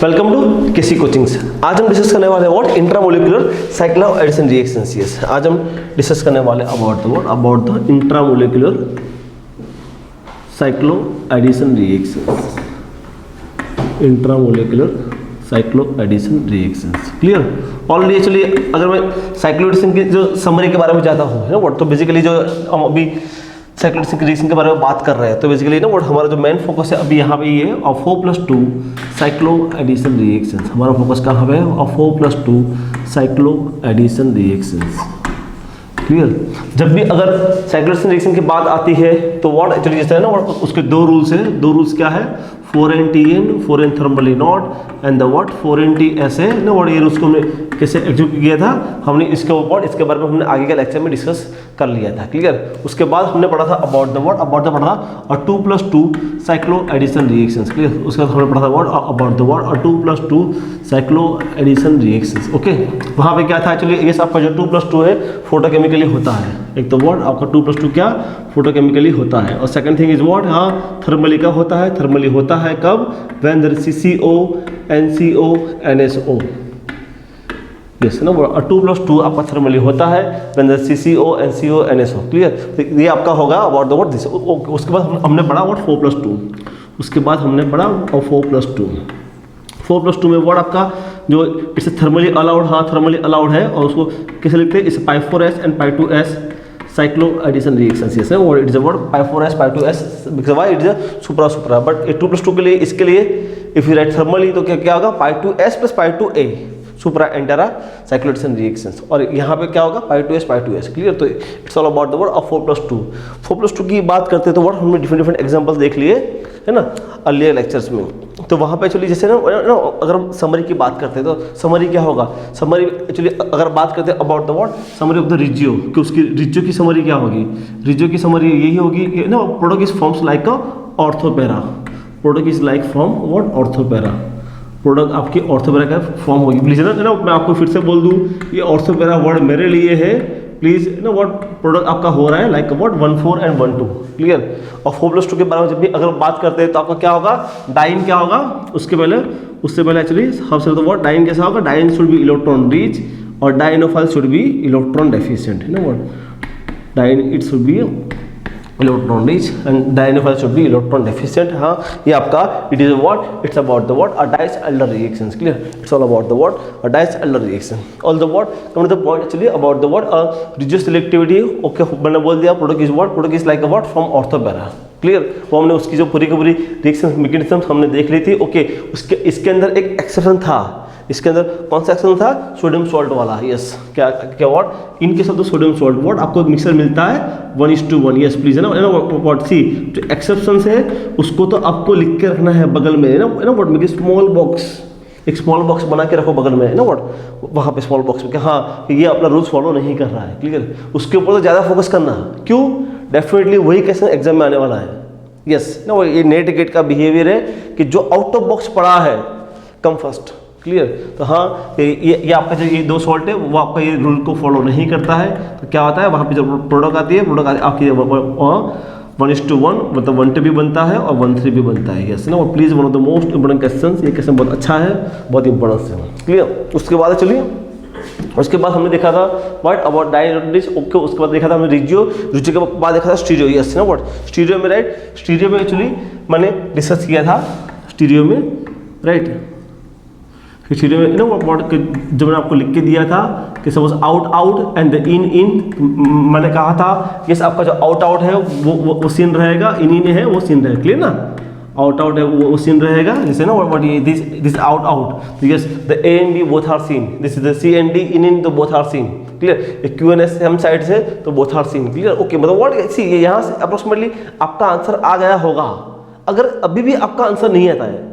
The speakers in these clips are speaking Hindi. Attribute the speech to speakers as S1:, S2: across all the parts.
S1: Welcome to KC coachings. आज हम डिस्कस करने वाले हैं what intramolecular cyclo addition reactions. Yes, आज हम डिस्कस करने वाले about the intramolecular cyclo addition reactions. Intramolecular cyclo addition reactions clear. Already actually अगर मैं साइक्लो एडिशन की जो समरी के बारे में जाता हूँ ना व्हाट, तो बेसिकली जो हम अभी साइक्लो एडिशन रिएक्शन के बारे में बात कर रहे हैं, तो बेसिकली ना व्हाट हमारा जो मेन फोकस है अभी यहाँ पे ये ऑफ 4+2 साइक्लो एडिशन रिएक्शंस। हमारा फोकस कहाँ पे है? Of 4+2 cyclo addition reactions clear. जब भी अगर साइक्लो एडिशन रिएक्शन की बात आती है तो व्हाट एक्चुअली जैसे है ना व्हाट उसके दो रूल्स हैं। दो रूल्स क्या है? 4n-Tn 4n thermally not and the what 4n-T ऐसे ना व्हाट ये रूल्स को हमने कैसे एग्जीक्यूट किया था, हमने इसके ऊपर इसके बारे में हमने आगे के लेक्चर में डिस्कस कर लिया था क्लियर। उसके बाद हमने पढ़ा था अबाउट द पढ़ा था और 2+2 साइक्लो एडिशन रिएक्शंस क्लियर। उसके बाद हमने पढ़ा था व्हाट अबाउट द और 2+2 साइक्लो एडिशन रिएक्शंस ओके। वहाँ पे क्या था एक्चुअली, ये आपका जो 2+2 है फोटोकेमिकली होता है। एक तो व्हाट आपका 2+2 क्या फोटोकेमिकली होता है, और सेकंड थिंग इज व्हाट हाँ थर्मली का होता है। थर्मली होता है कब? When there is CCO NCO NSO। Yes ना, 2+2 आपका थर्मली होता है when there is CCO NCO NSO clear. तो ये आपका होगा अबाउट द व्हाट दिस। उसके बाद हमने पढ़ा व्हाट 4+2। उसके बाद हमने पढ़ा 4+2 में व्हाट आपका जो इसे थर्मली अलाउड, हाँ थर्मली अलाउड है, और उसको कैसे लिखते हैं? इसे π4s and π2s cyclo addition reactions. Yes और it is about π4s π2s because why it is supra. But 2+2 के लिए इसके लिए इफ यू राइट थर्मली तो क्या होगा? π2s + π2a supra antara cyclo addition reactions. और यहाँ पे क्या होगा? π2s clear. तो it's all about the word of 4+2। 4+2 की बात करते हैं तो वर्ड हमने डिफरेंट एग्जांपल्स देख लिए है ना अर्लियर लेक्चर्स में। तो वहाँ पे एक्चुअली जैसे ना अगर हम समरी की बात करते हैं तो समरी क्या होगा? समरी एक्चुअली अगर बात करते हैं about the what summary of the regio, कि उसकी रिजियो की समरी क्या होगी? रिजियो की समरी यही होगी कि ना product is forms like a ऑर्थोपेरा। Product is like from what ऑर्थोपेरा। Product आपकी ऑर्थोपेरा का फॉर्म होगी। प्लीज ना मैं आपको फिर से बोल दूँ, ये ऑर्थोपेरा वर्ड मेरे लिए है प्लीज ना व्हाट प्रोडक्ट आपका हो रहा है लाइक अबाउट 1,4 and 1,2 क्लियर। और 4+2 के बारे में जब भी अगर बात करते हैं तो आपका क्या होगा? डाइन क्या होगा? उससे पहले एक्चुअली हमसे तो व्हाट डाइन कैसा होगा? Diene should be electron rich और dienophile should be electron deficient है ना what diene it should be electron rich and dienophile should be electron deficient. हाँ ये आपका it is what it's about the what a Diels Alder reactions clear. It's all about the what a Diels Alder reaction. All the what come to the point actually about the what regio selectivity okay मैंने बोल दिया। Product is like about from ऑर्थोपेरा clear. वो हमने उसकी जो पूरी की पूरी रिएक्शन मैकेनिज्म हमने देख ली थी ओके। इसके अंदर एक एक्सेप्शन था। इसके अंदर कौन सा एक्सेप्शन था? सोडियम सॉल्ट वाला। यस क्या व्हाट इनके साथ सोडियम सॉल्ट व्हाट आपको मिक्सर मिलता है 1:1। यस प्लीज है ना व्हाट सी जो एक्सेप्शन है उसको तो आपको लिख के रखना है बगल में है ना व्हाट मेक स्मॉल बॉक्स, एक स्मॉल बॉक्स बना के रखो बगल में है ना व्हाट वहाँ पे स्मॉल बॉक्स में कि हाँ ये अपना रूल्स फॉलो नहीं कर रहा है क्लियर। उसके ऊपर तो ज़्यादा फोकस करना। क्यों? डेफिनेटली वही क्वेश्चन एग्जाम में आने वाला है। यस ना ये नेट गेट का बिहेवियर है कि जो आउट ऑफ बॉक्स पड़ा है कम फर्स्ट क्लियर। तो हाँ ये आपका जो ये दो सॉल्ट है वो आपका ये रूल को फॉलो नहीं करता है तो क्या होता है वहाँ पे जब प्रोडक्ट आती है प्रोडक्ट आपकी 1:1 मतलब 1:2 भी बनता है और 1:3 भी बनता है। यस ना please one of the most important question. ये क्वेश्चन बहुत अच्छा है, बहुत इंपॉर्टेंट है क्लियर। उसके बाद चलिए उसके बाद हमने देखा था व्हाट अबाउट डाइनोडिस ओके। उसके बाद देखा था हमने रिजियो के बाद देखा था स्टीरियो। यस ना व्हाट स्टीरियो में राइट। स्टीरियो में एक्चुअली मैंने डिस्कस किया था स्टीरियो में राइट। स्टीरियो में ना व्हाट जो मैंने आपको लिख के दिया था कि suppose out and the in मैंने कहा था यस आपका जो आउट है वो सीन रहेगा, इन है वो सीन रहेगा क्लियर ना। आउट है वो सीन रहेगा जैसे ना व्हाट ये दिस आउट तो yes the A and D both are seen. This is the C and D in तो both are seen clear. QNS हम साइड से तो both are seen clear okay. मतलब व्हाट सी यहाँ से अप्रोक्सीमेटली आपका आंसर आ गया होगा। अगर अभी भी आपका आंसर नहीं आता है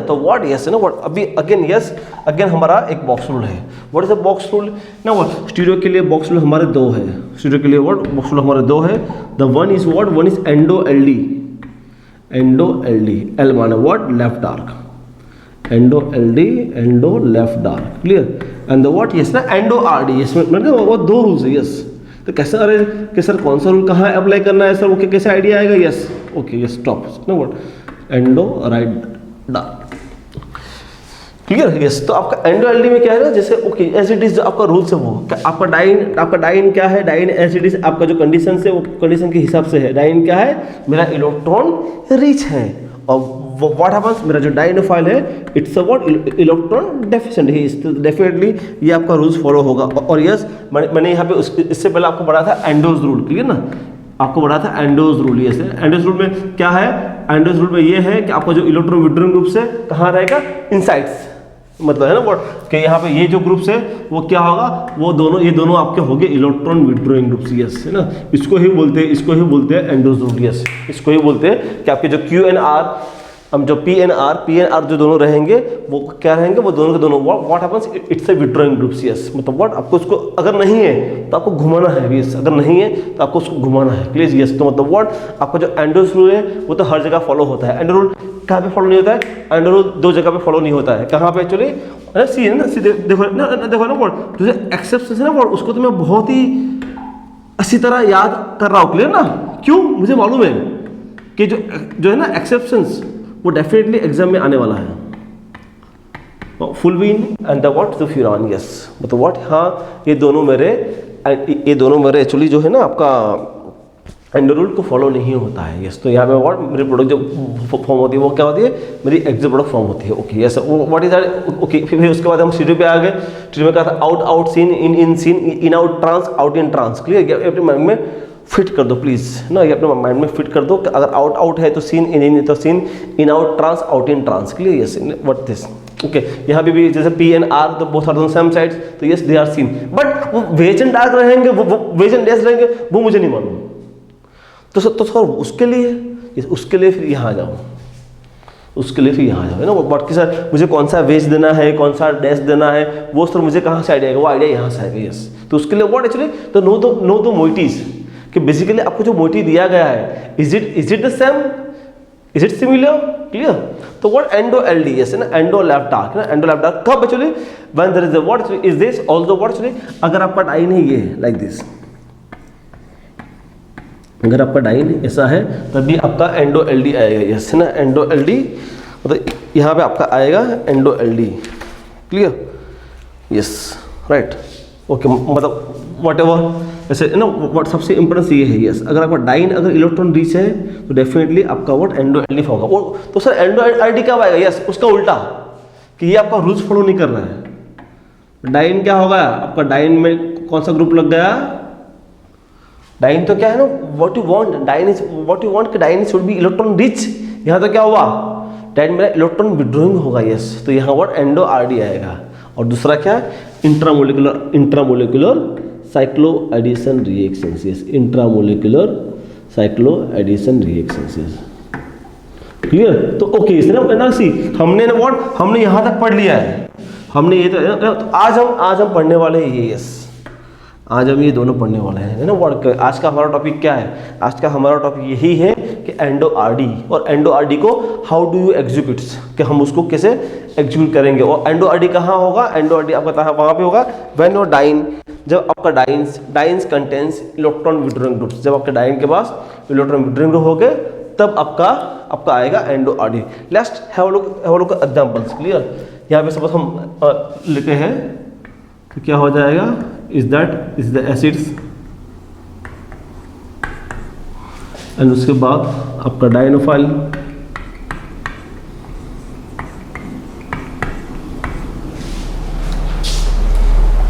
S1: तो व्हाट यस है ना व्हाट अभी अगेन हमारा एक बॉक्स रूल है। What is the box rule ना व्हाट स्टीरियो के लिए बॉक्स रूल हमारे दो है। स्टीरियो के लिए व्हाट बॉक्स रूल हमारे दो है। The one is endo LD L माने what left dark endo left dark clear and the what yes ना एंडो RD। यस मतलब वो दो रूल्स है। यस तो कैसे अरे कि सर कौन सा रूल कहाँ अप्लाई करना है सर ओके कैसे आइडिया आएगा? Yes okay yes stop know what endo right dark clear? Yes. तो आपका एंडो एलडी में क्या है ना, जैसे ओके एज इट इज जो आपका रूल्स है वो आपका डाइन क्या है, डाइन एज इट इज आपका जो कंडीशन है वो कंडीशन के हिसाब से है। डाइन क्या है, मेरा इलेक्ट्रॉन रिच है, और व्हाट हैपेंस, मेरा जो डाइनोफाइल है it's a what, electron deficient है। डेफिनेटली ये आपका रूल्स फॉलो होगा। और यस मैंने यहाँ पे इससे पहले आपको पढ़ा था एंडोज रूल, क्लियर ना, आपको पढ़ा था एंडोज रूल। ये एंडोज रूल में क्या है, एंडोज रूल में ये है कि आपका जो इलेक्ट्रॉन विड्रॉइंग ग्रुप से कहाँ रहेगा, इनसाइड्स, मतलब है ना व्हाट कि यहाँ पे ये जो ग्रुप्स है वो क्या होगा, वो दोनों ये दोनों आपके हो गए इलेक्ट्रॉन विड्रॉइंग ग्रुप्स। यस है ना, इसको ही बोलते हैं एंडोज रूल। यस, इसको ही बोलते हैं कि आपके जो क्यू एन आर, हम जो पी एन आर जो दोनों रहेंगे वो क्या रहेंगे, वो दोनों के दोनों what happens, it's a withdrawing groups. Yes, मतलब व्हाट आपको उसको अगर नहीं है तो आपको घुमाना है। यस, अगर नहीं है तो आपको उसको घुमाना है। क्लियर? यस, तो मतलब व्हाट आपका जो एंडोज रूल है वो तो हर जगह फॉलो होता है। एंडो रूल कहाँ पे फॉलो नहीं होता है, एंडो रूल दो जगह पे फॉलो नहीं होता है। कहाँ पे एक्चुअली, सी है ना, सी देखो ना व्हाट जो एक्सेप्शन है ना व्हाट, उसको तो मैं बहुत ही अच्छी तरह याद कर रहा हूँ। क्लियर ना? क्यों? मुझे मालूम है कि जो है ना एक्सेप्शंस वो डेफिनेटली एग्जाम में आने वाला है। Fulvene and the what, the furan. Yes, मतलब व्हाट, हाँ ये दोनों मेरे एक्चुअली जो है ना आपका एंडो रूल को फॉलो नहीं होता है। यस, तो यहाँ पे व्हाट मेरी प्रोडक्ट जो फॉर्म होती है वो क्या होती है, मेरी एग्जिट प्रोडक्ट फॉर्म होती है। Okay yes, what is that? Okay, फिर उसके बाद हम सीढ़ी पे आ गए। सीढ़ी में कहा था out seen, in seen, in out trans, out in trans. Clear? अपने माइंड में फिट कर दो प्लीज ना, ये अपने माइंड में फिट कर दो कि अगर आउट है तो सीन, इन तो cis, in out trans, out in trans. Clear? Yes, what this. Okay, यहाँ पे भी जैसे पी एंड आर तो both are on same sides, तो yes they are cis. But वो वेज एंड डार्क रहेंगे, वो वेज एंड डैश रहेंगे, वो मुझे नहीं मालूम। तो सर उसके लिए फिर यहाँ आ जाओ, उसके लिए फिर यहाँ आ जाओ, है ना। बट कि सर मुझे कौन सा वेज देना है, कौन सा डैश देना है, वो सर मुझे कहाँ से आइडिया आएगा, वो आइडिया यहाँ से आएगा। यस, तो उसके लिए व्हाट एक्चुअली तो नो द मोइटीज, कि बेसिकली आपको जो मोटी दिया गया है is it the same, is it similar. Clear? तो व्हाट एंडो एलडी, यस है ना, एंडो लेफ्ट डार्क ना, एंडो लेफ्ट डार्क कब actually, when there is a what is this also what actually, अगर आपका डाइन है ये लाइक दिस, अगर आपका डाइन ऐसा है तभी आपका एंडो एलडी आएगा। यस है ना, एंडो एलडी मतलब यहाँ पे आपका आएगा endo LD. Clear? Yes, right. Okay, मतलब वट एवर ऐसे ना, व्हाट सबसे इंपॉर्टेंट ये है। यस, अगर आपका डाइन अगर इलेक्ट्रॉन रिच है तो डेफिनेटली आपका व्हाट एंडो एलडी होगा। वो तो सर एंडो एलडी कब आएगा? यस, उसका उल्टा, कि ये आपका रूल्स फॉलो नहीं कर रहा है। डाइन क्या होगा, आपका डाइन में कौन सा ग्रुप लग गया, डाइन तो क्या है ना, what you want, diene is what you want, कि diene should be electron rich. यहाँ तो क्या हुआ, डाइन मेरा इलेक्ट्रॉन विड्रॉइंग होगा। यस, तो यहाँ व्हाट एंडो आरडी आएगा। और दूसरा क्या है, intramolecular cyclo addition reactions. Yes, intramolecular cyclo addition reactions. Yes, clear? तो ओके, इसने ना सी हमने ना व्हाट हमने यहाँ तक पढ़ लिया है, हमने ये तो आज हम पढ़ने वाले हैं ये। यस, आज हम ये दोनों पढ़ने वाले हैं, है ना। वर्ड आज का हमारा टॉपिक क्या है, आज का हमारा टॉपिक यही है कि एंडो आरडी, और एंडो आरडी को हाउ डू यू एग्जीक्यूट, कि हम उसको कैसे एग्जीक्यूट करेंगे। और एंडो आरडी कहाँ होगा, एंडो आरडी आपका वहाँ पे होगा व्हेन योर डाइन, जब आपका dance contains electron withdrawing groups, जब आपके डाइन के पास इलेक्ट्रॉन विड्रॉइंग ग्रुप हो गए तब आपका आएगा endo RD. Let's have a look examples. Clear? यहाँ पे सपोज हम लेते हैं तो क्या हो जाएगा, is the acids, एंड उसके बाद आपका dienophile,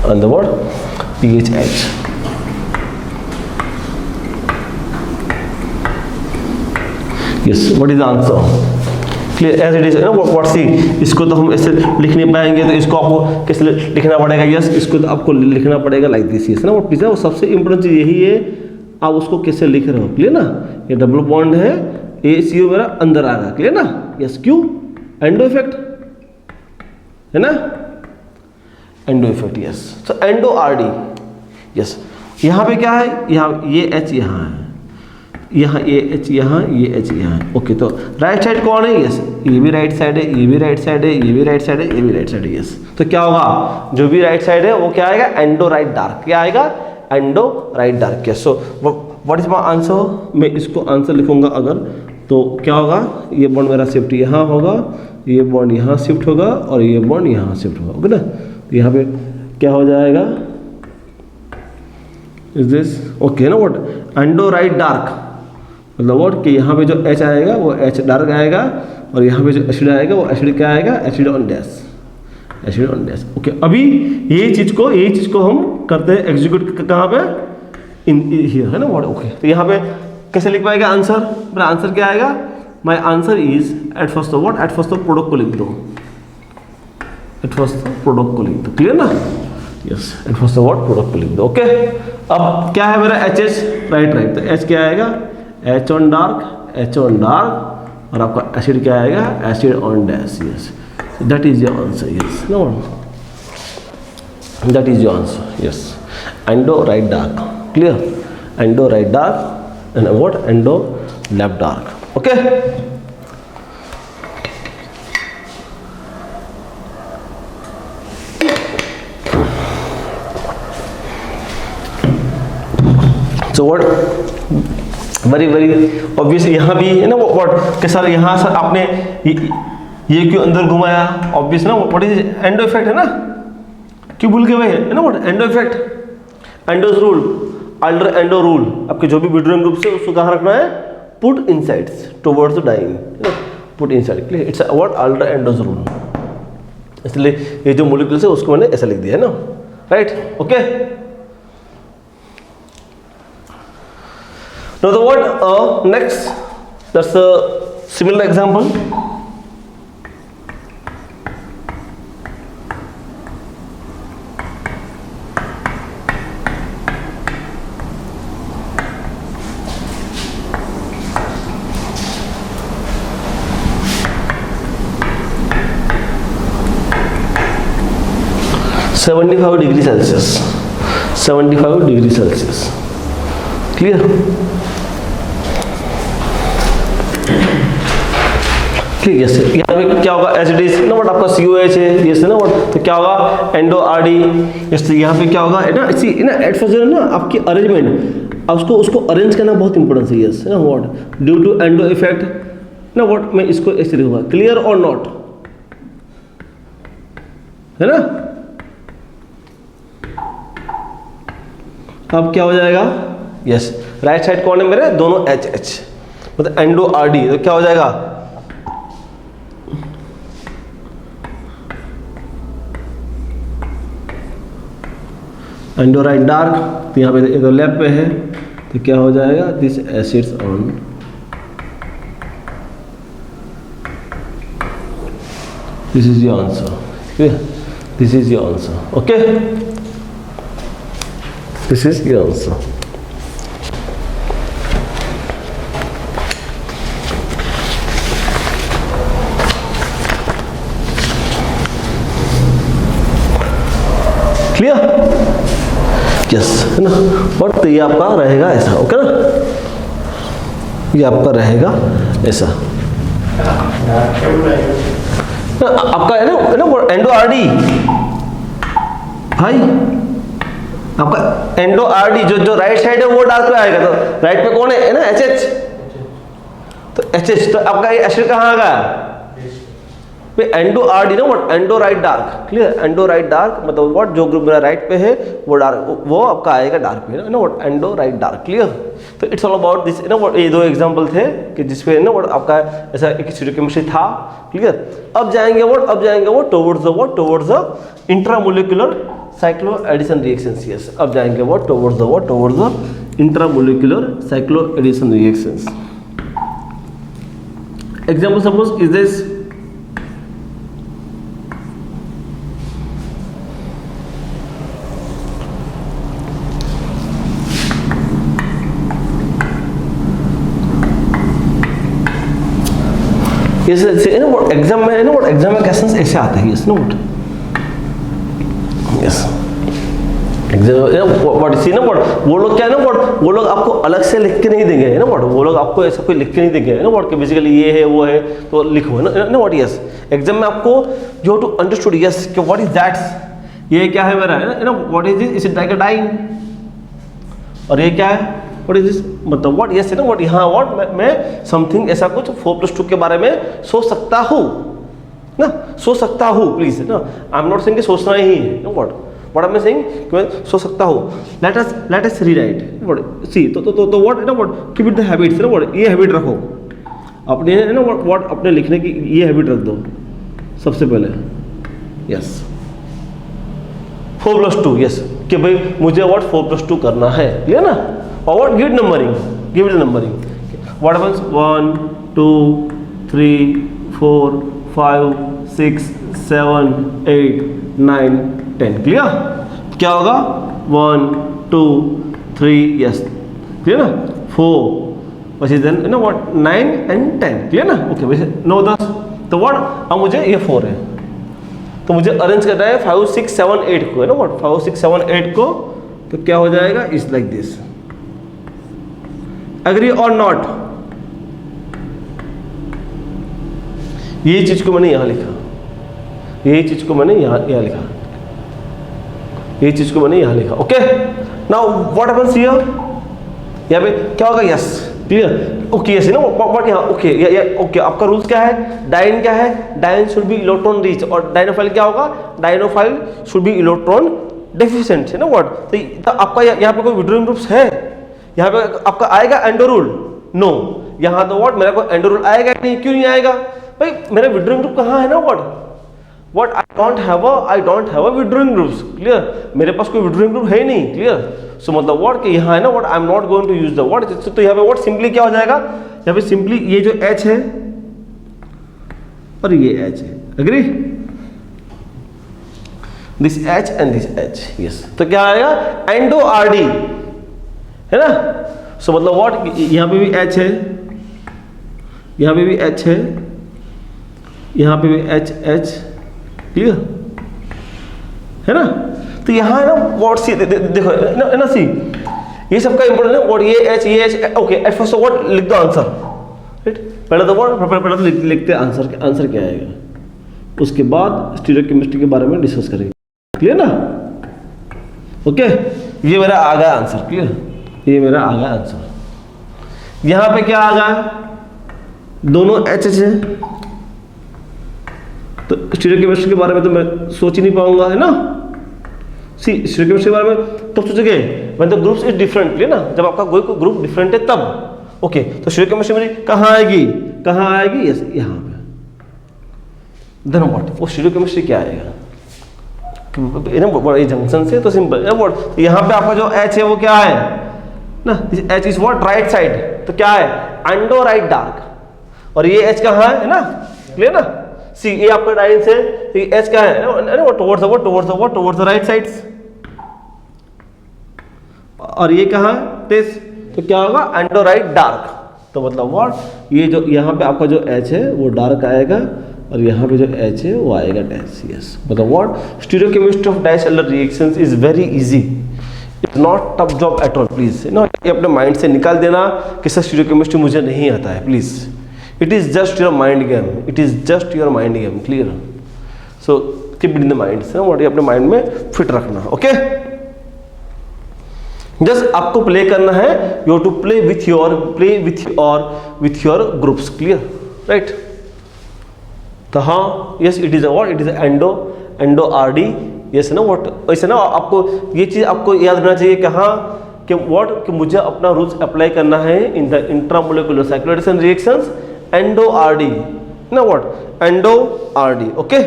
S1: and the word PHH. Yes, what is the answer? Clear? As it is ना, व्हाट सी, इसको तो हम ऐसे लिख नहीं पाएंगे, तो इसको आपको कैसे लिखना पड़ेगा। यस, इसको तो आपको लिखना पड़ेगा लाइक दिस। यस ना, व्हाट इज वो सबसे इंपॉर्टेंट चीज यही है, आप उसको कैसे लिख रहे हो। क्लियर ना? ये डबल बॉन्ड है, ए सी ओ मेरा अंदर आ रहा। क्लियर ना? यस, क्यों, एंडो इफेक्ट है ना, एंडो इफेक्ट। यस, सो एंडो आरडी। यस, यहाँ पे क्या है, यहाँ ये एच यहाँ है, यहाँ ये एच यहाँ, ये एच यहाँ है। ओके, तो राइट साइड कौन है, यस ये भी राइट साइड है, ये भी राइट साइड है, ये भी राइट साइड है, ये भी राइट साइड है। यस, तो क्या होगा, जो भी राइट साइड है वो क्या आएगा, एंडो राइट डार्क। क्या आएगा, endo right dark. Yes, so what is my answer, मैं इसको आंसर लिखूंगा अगर तो क्या होगा, ये बॉन्ड मेरा शिफ्ट यहाँ होगा, ये बॉन्ड यहाँ शिफ्ट होगा और ये बॉन्ड यहाँ शिफ्ट होगा, ओके ना। तो यहाँ पे क्या हो जाएगा, इज दिस ओके ना, व्हाट एंडो राइट डार्क, मतलब व्हाट कि यहाँ पे जो H आएगा वो H डार्क आएगा और यहाँ पे जो एसिड आएगा वो एसिड क्या आएगा, acid on dash, acid on dash. Okay, अभी यही चीज़ को हम करते हैं एग्जीक्यूट कहाँ पे, इन हियर है ना व्हाट। ओके, तो यहाँ पे कैसे लिख पाएगा आंसर, मेरा आंसर क्या आएगा, my answer is at first what, at first product को लिख दो, एट फर्स्ट प्रोडक्ट को लिख दो, क्लियर ना, yes at first what product को लिख दो। ओके, अब क्या है मेरा HH राइट, तो H क्या आएगा, H ऑन डार्क और आपका एसिड क्या आएगा, acid on dash, yes that is your answer, yes know that is your answer, yes endo right dark, clear, endo right dark and what endo left dark, okay. So what very obvious, यहाँ भी है ना व्हाट कि सर यहाँ सर आपने ये क्यों अंदर घुमाया, ऑब्वियस ना व्हाट इज एंडो इफेक्ट है ना, क्यों भूल गए भाई, है ना what endo effect, endorse rule, alder endo rule, आपके जो भी विड्रोइंग ग्रुप से उसको कहाँ रखना है, put insides towards the dying, put inside, clear, it's what Alder endo's rule, इसलिए ये जो मॉलिक्यूल्स है उसको मैंने ऐसा लिख दिया है ना, right, okay. Now the word next, that's a similar example. -75°C, 75°C, clear? ठीक है, यहाँ पे क्या होगा, एच डी ना व्हाट आपका COH है, ये ना व्हाट, तो क्या होगा एंडो RD, जैसे यहाँ पे क्या होगा ना, इसी ना एट फर्स्ट जो है ना आपकी अरेंजमेंट, अब उसको अरेंज करना बहुत इंपॉर्टेंट है, यस ना what due to endo effect ना व्हाट, मैं इसको ऐसे लिखूंगा, क्लियर और नॉट, है ना। अब क्या हो जाएगा, यस राइट साइड कौन है मेरे, दोनों HH, मतलब एंडो RD, तो क्या हो जाएगा, एंडो राइट डार्क, तो यहाँ पे इधर लेफ्ट पे है, तो क्या हो जाएगा, this acids on, this is your answer, this is your answer, okay, this is your answer. Clear, yes है ना, और तो ये आपका रहेगा ऐसा, ओके ना, ये आपका रहेगा ऐसा, आपका है ना एंडो RD भाई, आपका एंडो RD जो राइट साइड है वो डार्क पे आएगा, तो राइट पे कौन है ना HH, तो HH, तो आपका ये एसिड कहाँ आएगा, एंडो RD ना what endo right dark, clear, endo right dark मतलब व्हाट जो ग्रुप मेरा राइट पे है वो डार्क, वो आपका आएगा डार्क पे ना what endo right dark, clear. तो इट्स ऑल अबाउट दिस ना व्हाट, ये दो एग्जांपल थे कि जिसपे ना व्हाट आपका ऐसा एक स्टीरियोकेमिस्ट्री था, क्लियर। अब जाएंगे वो towards the intramolecular cyclo addition reactions, yes अब जाएंगे वो towards the intramolecular cyclo addition reactions. Example suppose is this, exam में क्वेश्चंस ऐसे आते हैं, yes note, yes exam what see ना व्हाट, वो लोग क्या है ना व्हाट, वो लोग आपको अलग से लिख के नहीं देंगे है ना व्हाट, वो लोग आपको ऐसा कोई लिख के नहीं देंगे है ना व्हाट, कि बेसिकली ये है वो है तो लिखो है ना व्हाट, यस एग्जाम में आपको you have to understood yes कि व्हाट इज दैट, ये क्या है मेरा है ना what is this, is it like a diene, और ये क्या है व्हाट इज दिस, मतलब व्हाट, यस है ना, व्हाट यहाँ व्हाट मैं समथिंग ऐसा कुछ 4+2 के बारे में सोच सकता हूँ ना, सोच सकता हूँ प्लीज ना, आई एम नॉट सेइंग कि सोचना ही है ना, व्हाट आई एम सेइंग कि मैं सोच सकता हूँ। लेट अस रीराइट व्हाट सी, तो व्हाट ना, what keep it the habits ना, व्हाट ये हैबिट रखो अपने है ना, व्हाट अपने लिखने की ये हैबिट रख दो सबसे पहले। यस 4+2, यस कि भाई मुझे व्हाट 4+2 करना है, क्लियर ना। और what give numbering, give it numbering, what happens 1 2 3 4 5 6 7 8 9 10, clear. क्या होगा 1 2 3, यस क्लियर ना, 4 which is then you know what 9 and 10, clear ना। ओके वैसे 9 10, तो व्हाट अब मुझे ये 4 है तो मुझे अरेंज करना है 5 6 7 8 को, है ना व्हाट 5 6 7 8 को, तो क्या हो जाएगा इज लाइक दिस। एग्री और नॉट, ये चीज को मैंने यहां लिखा, यही चीज को मैंने यहां लिखा, ये चीज को मैंने यहां लिखा। Okay now what happens here, यहाँ पे क्या होगा यस क्लियर। ओके यस ना व्हाट यहाँ ओके ओके आपका रूल्स क्या है, डाइन क्या है, diene should be electron rich, और डाइनोफाइल क्या होगा, dienophile should be electron deficient, है ना व्हाट। तो आपका यहाँ पे कोई विड्रॉइंग ग्रुप्स है, यहाँ पे आपका आएगा एंडो रूल, नो यहाँ तो व्हाट मेरा कोई एंडो रूल आएगा नहीं, क्यों नहीं आएगा भाई, मेरा विड्रॉइंग ग्रुप कहाँ है ना what I don't have a withdrawing groups, clear मेरे पास कोई विड्रॉइंग ग्रुप है नहीं, क्लियर। सो मतलब व्हाट कि यहाँ है ना what I am not going to use the what, तो यहाँ पे व्हाट सिंपली क्या हो जाएगा, यहाँ पे सिंपली ये जो H है और ये H है, agree, this H and this H, yes तो क्या आएगा एंडो RD, है ना। सो मतलब व्हाट यहाँ पे भी H है, यहाँ पे भी H है, यहाँ पे भी H, क्लियर है ना। तो यहाँ है ना व्हाट सी देखो ना सी, ये सबका इंपॉर्टेंट है व्हाट ये H okay at first what लिख दो आंसर, राइट पहले तो व्हाट पहले तो लिखते आंसर क्या आएगा, उसके बाद स्टीरियोकेमिस्ट्री के बारे में डिस्कस करेंगे, क्लियर ना। ओके ये मेरा आ गया आंसर, क्लियर ये मेरा आ गया आंसर। यहाँ पे क्या आ गया, दोनों H है, तो स्टीरियोकेमिस्ट्री के बारे में तो मैं सोच ही नहीं पाऊंगा, है ना। सी स्टीरियोकेमिस्ट्री के बारे में तो सोचोगे when the groups is different, ना जब आपका कोई ग्रुप डिफरेंट है तब। ओके तो स्टीरियोकेमिस्ट्री मेरी कहाँ आएगी, यस यहाँ पे। देन व्हाट वो स्टीरियोकेमिस्ट्री क्या आएगा, ये जंक्शन से तो सिंपल है व्हाट, यहाँ पे आपका जो H है वो क्या है ना, H is what right side, तो क्या है एंडो राइट डार्क, और ये H कहाँ है ना, क्लियर ना। सी ये आपका डाइन से H क्या है ना टुवर्ड्स द राइट साइड्स, और ये कहाँ दिस, तो क्या होगा एंडो राइट डार्क, तो मतलब व्हाट ये जो यहाँ पे आपका जो H है वो डार्क आएगा, और यहाँ पे जो H है वो आएगा डैश, यस मतलब व्हाट स्टीरियोकेमिस्ट्री ऑफ डैश एलर reactions is very easy, it's not tough job at all, please ना ये अपने माइंड से निकाल देना कि सर स्टीरियोकेमिस्ट्री मुझे नहीं आता है, please it is just your mind game, it is just your mind game, clear. So keep it in the mind से व्हाट ये अपने माइंड में फिट रखना, ओके जस्ट आपको प्ले करना है, you have to play with your groups, clear right. तो हाँ yes it is what it is endo RD, yes ना व्हाट वैसे ना आपको ये चीज आपको याद रखना चाहिए कहाँ कि व्हाट कि मुझे अपना रूल्स अप्लाई करना है in the intramolecular cycloaddition reactions endo RD ना what endo RD, okay.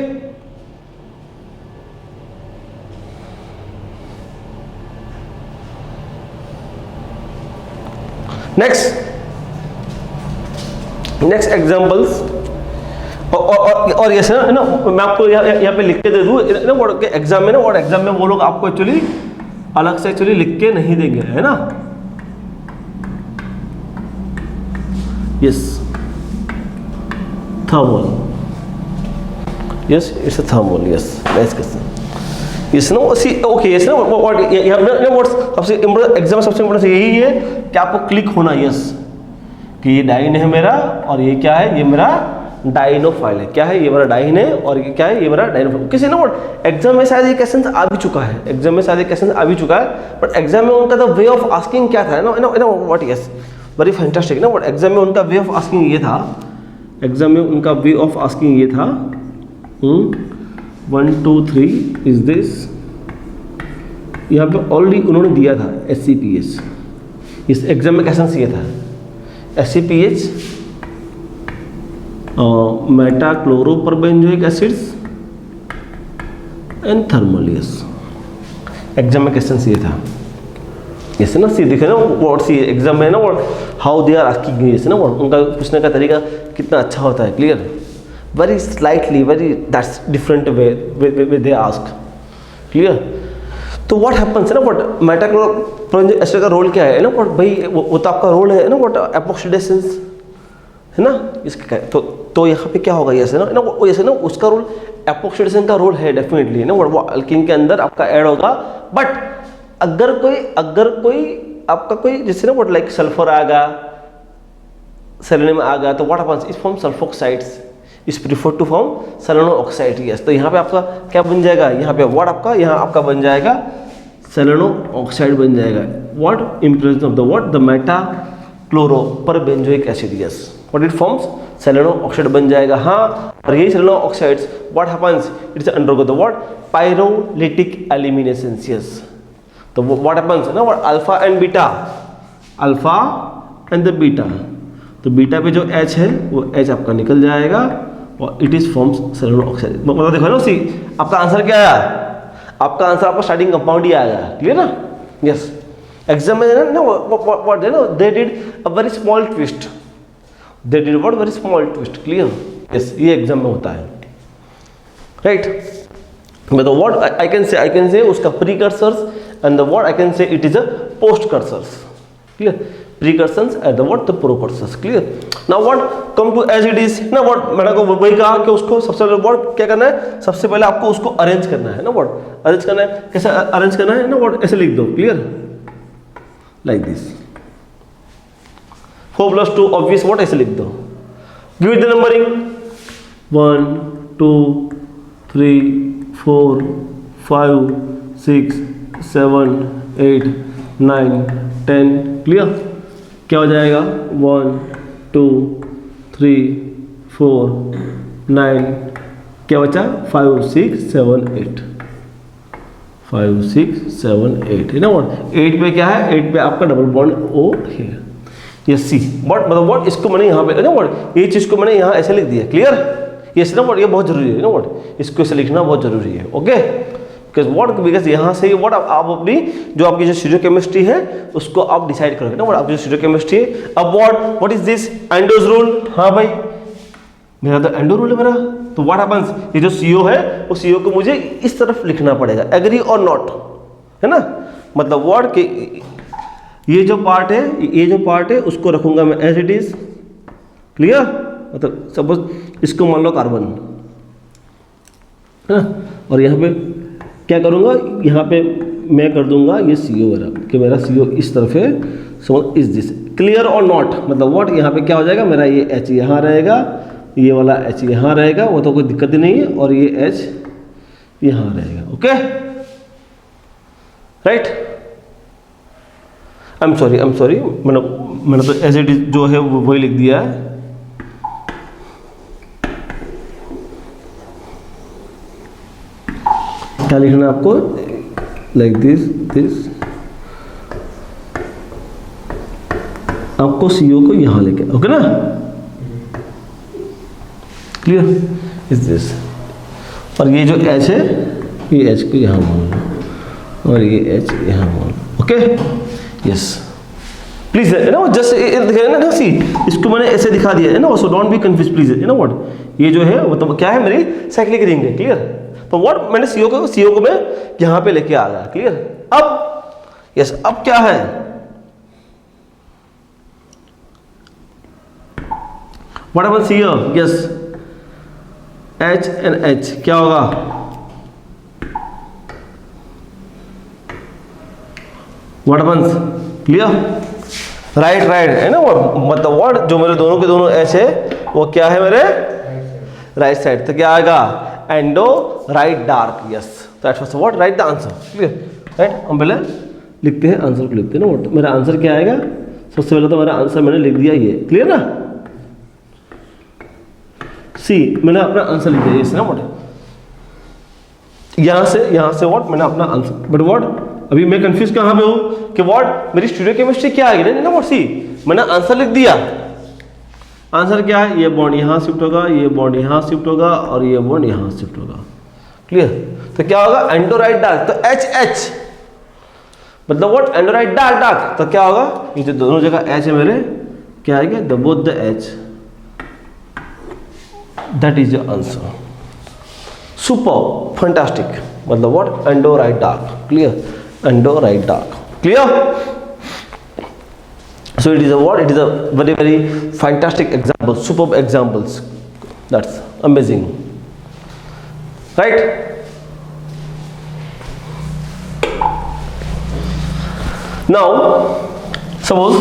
S1: Next examples, और ये ना मैं आपको यहाँ पे लिख के दे दूँ ना व्हाट के एग्जाम में ना व्हाट एग्जाम में वो लोग आपको एक्चुअली अलग से एक्चुअली लिख के नहीं देंगे, है ना। Yes thermal, yes it's a thermal, yes nice question, yes no see okay yes no what यहाँ पे व्हाट सबसे इम्पोर्टेंट एग्जाम सबसे इम्पोर्टेंट यही है कि आपको क्लिक होना, यस कि ये डाइन है मेरा और ये क्या है, ये मेरा डाइनोफाइल है। क्या है ये मेरा डाइन है और ये क्या है ये मेरा डाइनोफाइल। किसी ना व्हाट एग्जाम में शायद ये क्वेश्चन आ भी चुका है, एग्जाम में शायद ये क्वेश्चन आ भी चुका है, बट एग्जाम में उनका द वे ऑफ आस्किंग क्या था ना व्हाट यस वेरी फैंटास्टिक ना व्हाट एग्जाम में उनका वे ऑफ आस्किंग ये था, एग्जाम में उनका वे ऑफ आस्किंग ये था 1 2 3 इज दिस, यहाँ पे ऑलरेडी उन्होंने दिया था SCPH, इस एग्जाम में क्वेश्चन ये था SCPH meta chloroperbenzoic acids and thermolysis, exam में क्वेश्चन ये था। ऐसे ना सी दिखे ना व्हाट सी एग्जाम में ना what how they are asking, ऐसे ना व्हाट उनका पूछने का तरीका कितना अच्छा होता है, clear, very slightly very that's different way they ask, clear. तो व्हाट हैपेंस है ना व्हाट मेटाक्लोरोपरबेंजोइक एसिड का रोल क्या है ना व्हाट भाई वो तो आपका रोल है ना व्हाट एपॉक्सीडेशंस है ना इसका, तो यहाँ पे क्या होगा ऐसे ना ऐसे ना उसका रोल एपॉक्सीडेशन का रोल है डेफिनेटली ना वो अल्कीन के अंदर आपका ऐड होगा। बट अगर कोई आपका कोई जैसे ना व्हाट लाइक सल्फर आ गया, सेलेनियम आ गया, तो what happens is form sulfoxides is prefer to form selenoxide, yes. तो यहाँ पे आपका क्या बन जाएगा, यहाँ पे व्हाट आपका यहाँ आपका बन जाएगा सेलेनो ऑक्साइड बन जाएगा, what in presence of the what the meta chloroperbenzoic acid, yes what it forms selenoxide बन जाएगा। हाँ, और यही selenoxides what happens it is undergo the what pyrolytic elimination, yes. तो व्हाट हैपेंस ना what alpha and beta, alpha and the beta, तो बीटा पे जो H है वो H आपका निकल जाएगा और इट इज फॉर्म्स सेलेनो ऑक्साइड। मतलब देखो ना सी आपका आंसर क्या आया, आपका आंसर आपका स्टार्टिंग कंपाउंड ही आएगा, क्लियर ना, यस। एग्जाम में ना what no they did a very small twist, they did what very small twist, clear, yes ये एग्जाम में होता है, राइट। मतलब व्हाट आई कैन से उसका precursors and the what I can say it is a postcursors, clear, precursors and the what the precursors, clear। now what come to as it is ना what मैंने को वही कहा कि उसको सबसे पहले what क्या करना है, सबसे पहले आपको उसको अरेंज करना है ना what अरेंज करना है, कैसे अरेंज करना है ना what ऐसे लिख दो, clear, like this 4 + 2 obvious what ऐसे लिख दो, give it the numbering 1 2 3 4 5 6 7 8 9 10, clear. क्या हो जाएगा 1 2 3 4 9 क्या बचा 5 6 7 8 5 6 7 8 है ना व्हाट 8 पे क्या है, 8 पे आपका डबल बॉन्ड O है, ये C व्हाट मतलब व्हाट इसको मैंने यहाँ पे ना व्हाट ये चीज़ को मैंने यहाँ ऐसे लिख दिया, क्लियर, ये ना व्हाट ये बहुत जरूरी है ना व्हाट इसको ऐसे लिखना बहुत जरूरी है, ओके। बिकॉज यहाँ से व्हाट आप अपनी जो आपकी जो स्टीरियो केमिस्ट्री है उसको आप डिसाइड करोगे ना, आपकी जो स्टीरियो केमिस्ट्री है। अब what is this endorse rule, हाँ भाई मेरा तो एंडो रूल है मेरा, तो व्हाट हैपेंस ये जो CO है वो CO को मुझे इस तरफ लिखना पड़ेगा, एग्री और नॉट, है ना, मतलब व्हाट के ये जो पार्ट है उसको रखूंगा मैं एज इट इज, क्लियर। मतलब सपोज इसको मान लो कार्बन है ना, और यहाँ पे क्या करूँगा, यहाँ पे मैं कर दूंगा ये CO मेरा कि मेरा CO इस तरफ है, सो इज दिस, क्लियर और नॉट, मतलब व्हाट यहाँ पे क्या हो जाएगा मेरा ये H यहाँ रहेगा, ये वाला H यहाँ रहेगा, वो तो कोई दिक्कत ही नहीं है, और ये H यहाँ रहेगा, okay, right. I am sorry मैंने तो एज इट इज जो है वो वही लिख दिया है, क्या लिखना है आपको, लाइक दिस आपको CO को यहाँ लेके, ओके ना, क्लियर, इज दिस, और ये जो H है ये H को यहाँ मान लो और ये H यहाँ मान लो, ओके, यस प्लीज है ना, जस्ट ना सी इसको मैंने ऐसे दिखा दिया है ना, so don't be confuse please, है ना व्हाट ये जो है वो तो क्या है मेरी साइक्लिक रिंग है, क्लियर। तो व्हाट मैंने CO को मैं यहाँ पे लेके आ गया, क्लियर। अब यस अब क्या है, what happens here, yes H and H क्या होगा, व्हाट हैपेंस, क्लियर, राइट है ना, मतलब व्हाट जो मेरे दोनों के दोनों H है वो क्या है मेरे राइट साइड, तो क्या आएगा endo right dark, yes, that's was what right the answer, clear, right. हम पहले लिखते हैं, आंसर को लिखते हैं ना, मेरा आंसर क्या आएगा, सबसे पहले तो मेरा आंसर मैंने लिख दिया ये, क्लियर ना, सी मैंने अपना आंसर लिख दिया इस ना व्हाट, यहाँ से व्हाट मैंने अपना आंसर, बट व्हाट अभी मैं कंफ्यूज कहाँ पे हूँ कि व्हाट मेरी स्टीरियो केमिस्ट्री क्या आएगी ना व्हाट, सी मैंने आंसर लिख दिया, आंसर क्या है, ये बॉन्ड यहाँ शिफ्ट होगा, ये बॉन्ड यहाँ शिफ्ट होगा और ये बॉन्ड यहाँ शिफ्ट होगा, क्लियर। तो क्या होगा एंडो राइट डार्क, तो एच एच मतलब what endo right dark dark, तो क्या होगा ये जो दोनों जगह एच है मेरे, क्या आएगा the both the H, that is the answer, super fantastic, मतलब what endo right dark, clear, endo right dark, clear. So it is a what? It is a very very fantastic example, superb examples. That's amazing, right? Now, suppose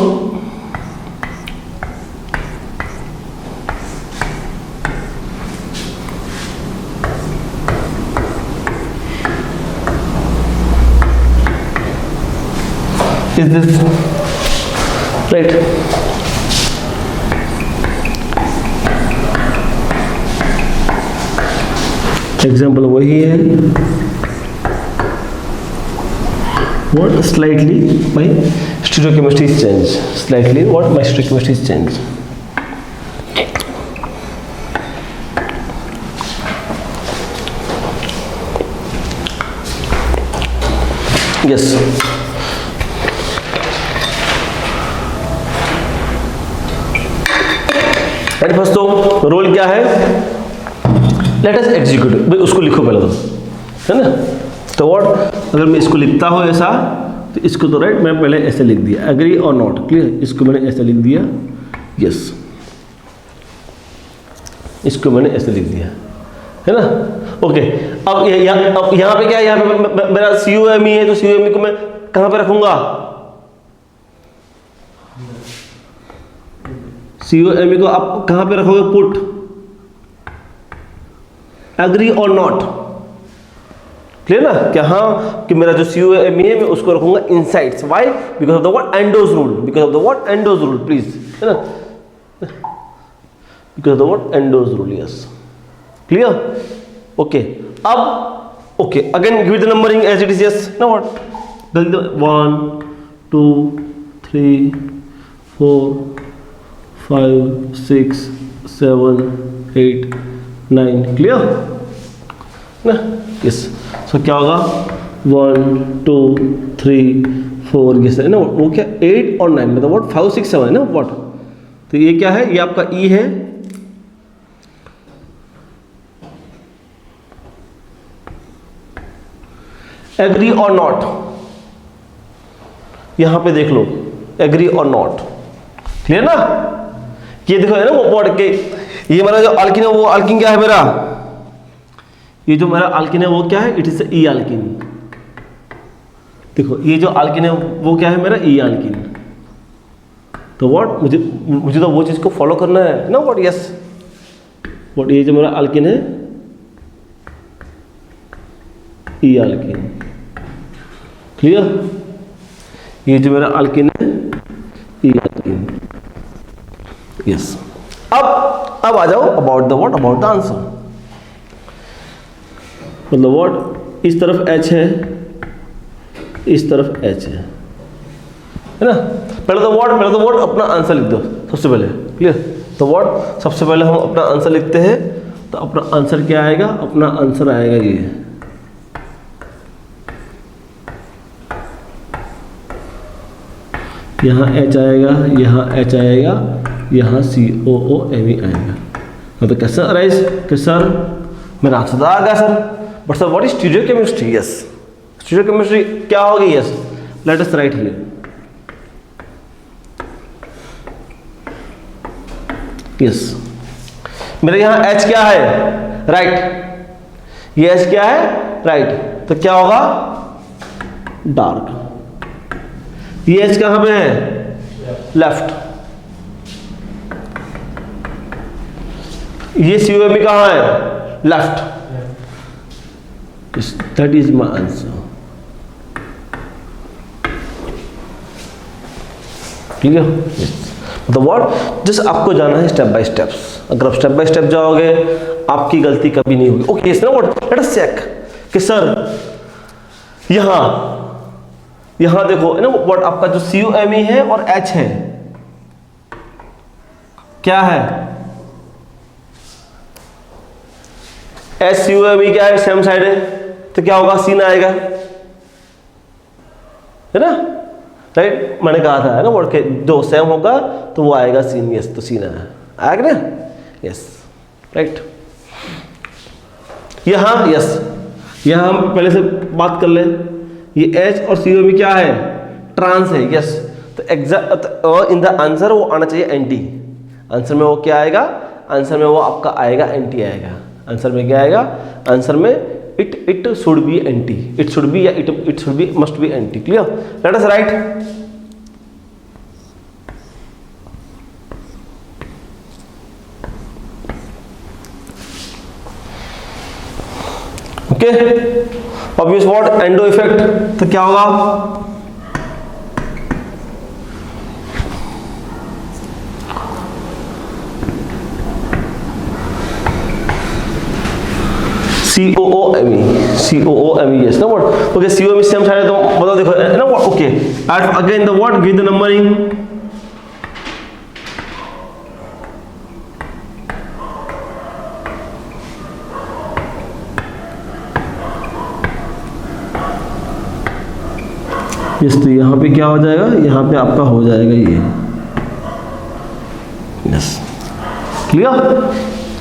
S1: is this right? Example वही है, what slightly my stereochemistry is changed, slightly what my stereochemistry is changed, yes। First तो रोल क्या है, लेट अस एग्जीक्यूट, भाई उसको लिखो पहले तो, है ना, तो व्हाट अगर मैं इसको लिखता हूँ ऐसा, तो इसको तो राइट मैं पहले ऐसे लिख दिया, एग्री और नॉट, क्लियर, इसको मैंने ऐसे लिख दिया, यस, इसको मैंने ऐसे लिख दिया, है ना, ओके। अब यहाँ पे क्या है, यहाँ पे मेरा CUME है, तो CUME को मैं कहाँ पे रखूंगा, CUME को आप कहां पे रखोगे, पुट एग्री और नॉट, क्लियर ना, क्या हाँ कि मेरा जो CUME है मैं उसको रखूंगा insides, why, because of the what endo's rule, because of the what endo's rule, please, है ना, because of the what endo's rule, yes, clear, okay. अब okay again give the numbering as it is, yes ना व्हाट, 1 2 3 4 5 6 7 8 9, क्लियर ना, यस। सो क्या होगा 1 2 3 4, यस है ना, वो क्या 8 और 9 मतलब व्हाट 5 6 7 है ना व्हाट, तो ये क्या है, ये आपका ई है, एग्री और नॉट, यहां पे देख लो एग्री और नॉट, क्लियर ना, ये देखो है ना वो व्हाट के, ये मेरा जो अल्किन है वो अल्किन क्या है मेरा, ये जो मेरा अल्किन है वो क्या है, इट इज ई अल्किन, देखो ये जो अल्किन है वो क्या है मेरा ई अल्किन, तो व्हाट मुझे तो वो चीज को फॉलो करना है ना व्हाट, यस व्हाट, ये जो मेरा अल्किन है ई अल्किन, क्लियर, ये जो मेरा अल्किन है ई अल्किन, यस। अब आ जाओ about the what, about the answer, मतलब व्हाट इस तरफ H है, इस तरफ H है ना, पहले तो व्हाट अपना आंसर लिख दो सबसे पहले, क्लियर, तो व्हाट सबसे पहले हम अपना आंसर लिखते हैं, तो अपना आंसर क्या आएगा, अपना आंसर आएगा ये, यहाँ H आएगा, यहाँ H आएगा, यहाँ COOMe आएगा, तो कैसा अराइज कि सर मेरा आंसर तो आ गया sir, but sir what is stereochemistry, yes stereochemistry क्या होगी, yes let us right here, yes मेरे यहाँ H क्या है, राइट, ये H क्या है, राइट, तो क्या होगा डार्क, ये H कहां पे है, लेफ्ट, ये COMe कहाँ है? Left. That is my answer. ठीक है. मतलब व्हाट, जस्ट आपको जाना है स्टेप बाय स्टेप्स. अगर आप स्टेप बाय स्टेप जाओगे आपकी गलती कभी नहीं होगी. ओके, इस ना व्हाट, लेट अस चेक कि सर यहां देखो ना व्हाट, आपका जो COMe है और H है क्या है? HCOMe क्या है? सेम साइड है, तो क्या होगा? सीन आएगा, है ना? राइट, मैंने कहा था है ना वर्ड के जो सेम होगा तो वो आएगा सीन. यस, तो सीन आएगा ना. Yes, right. यहाँ यस, यहाँ हम पहले से बात कर ले. ये H और COMe क्या है? ट्रांस है. यस, तो एग्जैक्ट इन द आंसर वो आना चाहिए एंटी. आंसर में वो क्या आएगा? आंसर में वो आपका आएगा एंटी आएगा. आंसर में क्या आएगा? आंसर में it should be anti. It should be, या it should be, must be anti. Clear? Let us write. Okay. Obvious what? Endo effect. तो क्या होगा? COOME, yes, ना what? Okay, COMe same side है तो बताओ, देखो ना what? Okay, add again the what? Give the numbering. yes, तो यहाँ पे क्या हो जाएगा? यहाँ पे आपका हो जाएगा ये. yes, clear?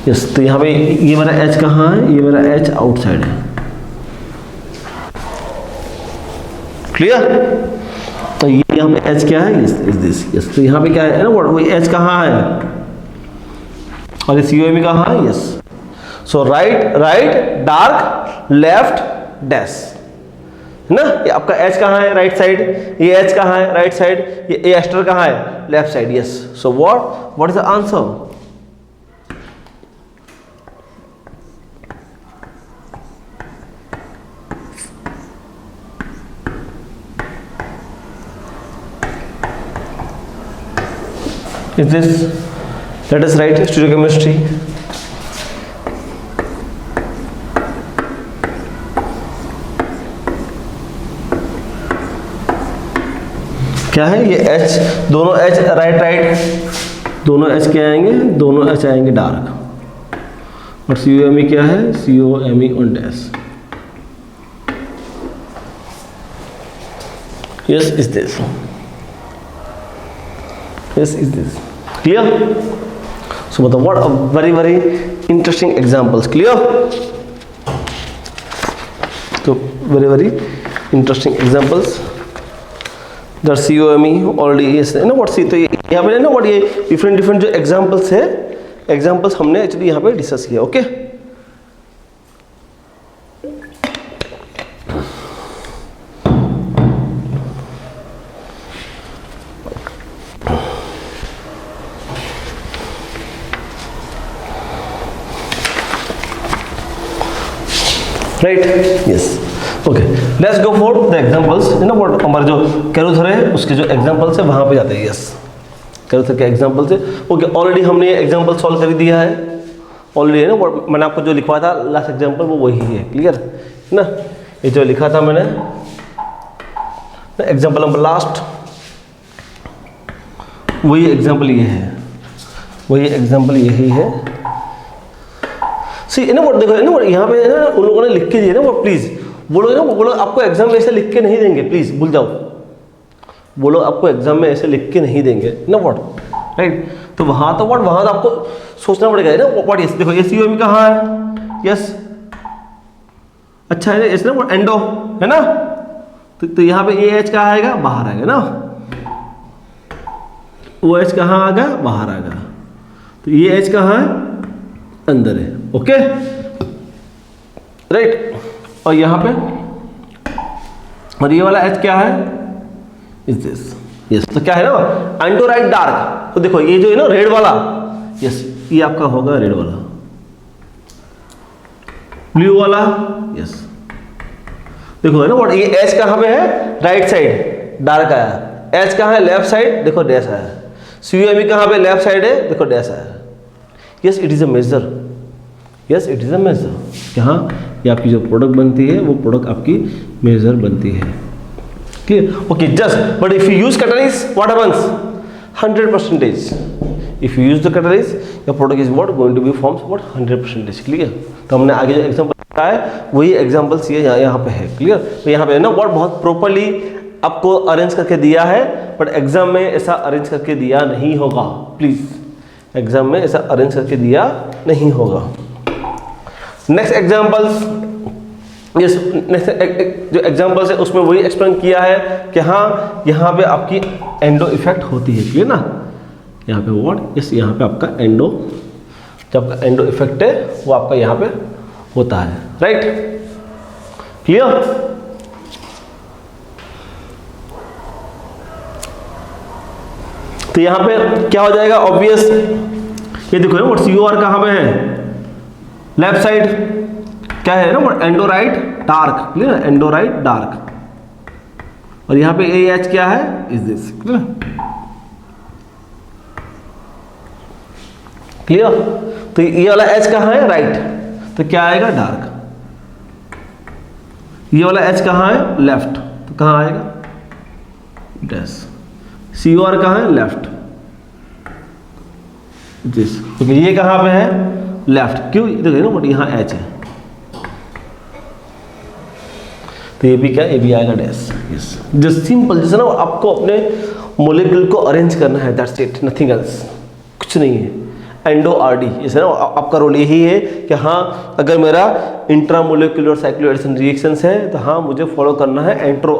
S1: यस, तो यहाँ पे ये मेरा H कहाँ है? ये मेरा H आउटसाइड है. क्लियर? तो ये यहाँ पे H क्या है? इस दिस. यस, तो यहाँ पे क्या है ना व्हाट, वो H कहाँ है और ये COMe कहाँ है? यस, सो राइट डार्क, लेफ्ट डैश, है ना? ये आपका H कहाँ है? Right side. ये H कहाँ है? Right side. ये एस्टर कहाँ है? Left side. Yes, so what is the answer? Is this? Let us write stereochemistry. क्या है ये H? दोनों H राइट, दोनों H क्या आएंगे? दोनों H आएंगे डार्क. और COMe क्या है? COMe on dash. Yes, is this? Yes, is this? Clear? So what a very interesting examples. Clear? So very interesting examples. The COMe already is ना what सी, तो यहाँ पे ना what ये different जो examples है, examples हमने actually यहाँ पे डिस्कस किया. Okay, right. Yes, okay, let's go for the examples. है ना व्हाट, हमारे जो कैरोथर है उसके जो एग्जांपल्स है वहां पे जाते हैं. यस, कैरोथर के एग्जांपल्स है. ओके, ऑलरेडी हमने ये एग्जांपल सॉल्व कर दिया है ऑलरेडी, है ना. मैंने आपको जो लिखवा था लास्ट एग्जांपल वो वही है. क्लियर है ना? ये जो लिखा था मैंने एग्जांपल नंबर लास्ट, वही एग्जांपल ये है, वही एग्जांपल यही है. सी ना वो देखो ना यहाँ पे ना उन लोगों ने लिख के दिए ना वो, प्लीज बोलो ना, वो लोग आपको एग्जाम में ऐसे लिख के नहीं देंगे. प्लीज भूल जाओ, वो लोग आपको एग्जाम में ऐसे लिख के नहीं देंगे ना व्हाट, राइट. तो वहाँ तो आपको सोचना पड़ेगा ना व्हाट. यस, देखो ये COMe कहाँ है? यस, अच्छा है ना, ना एंडो है ना. तो यहाँ पे ये H कहाँ आएगा? बाहर आएगा ना. वो H कहाँ आएगा? बाहर आएगा. तो ये H कहाँ है? अंदर है. Okay, right. और यहाँ पे और ये वाला H क्या है? Is this. यस, तो क्या है ना एंडो राइट डार्क. तो देखो ये जो है ना रेड वाला, यस, ये आपका होगा रेड वाला. ब्लू वाला, यस देखो है ना व्हाट, ये एच कहाँ पे है, राइट साइड डार्क आया, एच कहाँ है, लेफ्ट साइड, देखो डैश आया, COMe कहाँ पे, लेफ्ट साइड है, देखो डैश आया। Yes it is a major, yes it is a major, यहाँ ये आपकी जो प्रोडक्ट बनती है वो प्रोडक्ट आपकी मेजर बनती है। Clear, okay just but if you use catalyst what happens, 100%, if you use the catalyst your product is what going to be forms what 100%, clear. तो हमने आगे जो एग्जांपल बताया है वही एग्जांपल्स ये यहाँ पे है, क्लियर। तो यहाँ पे ना वर्ड बहुत प्रॉपर्ली आपको अरेंज करके दिया है, बट एग्जाम में ऐसा अरेंज करके दिया नहीं होगा, प्लीज एग्जाम में ऐसा अरेंज करके दिया नहीं होगा। नेक्स्ट एग्जांपल्स, यस नेक्स्ट जो एग्जांपल्स है उसमें वही एक्सप्लेन किया है कि हाँ यहाँ पे आपकी एंडो इफेक्ट होती है, क्लियर ना, यहाँ पे वर्ड यस यहाँ पे आपका एंडो, जब आपका एंडो इफेक्ट है वो आपका यहाँ पे होता है, राइट, क्लियर। तो यहाँ पे क्या हो जाएगा, ऑब्वियस ये देखो ना व्हाट COR कहाँ पे है, लेफ्ट साइड क्या है ना what, endo right dark, clear, endo right dark, और यहाँ पे AH क्या है, इज दिस, क्लियर। तो ये वाला H कहाँ है, राइट, तो क्या आएगा, डार्क। ये वाला H कहाँ है, लेफ्ट, तो कहाँ आएगा, डैश। COR कहाँ है, लेफ्ट, दिस, क्योंकि ये कहाँ पे है, लेफ्ट, क्यों, देखिए ना बट यहाँ H है, तो ये भी क्या, ये भी आएगा डैश, यस। जस्ट सिंपल, जैसे ना आपको अपने मोलिक्यूल को अरेंज करना है, दैट्स इट, नथिंग एल्स, कुछ नहीं है। एंडो RD जैसे ना आपका रोल यही है कि हाँ अगर मेरा इंट्रामोलिकुलर साइक्लोएडिशन रिएक्शंस है तो हाँ मुझे फॉलो करना है endo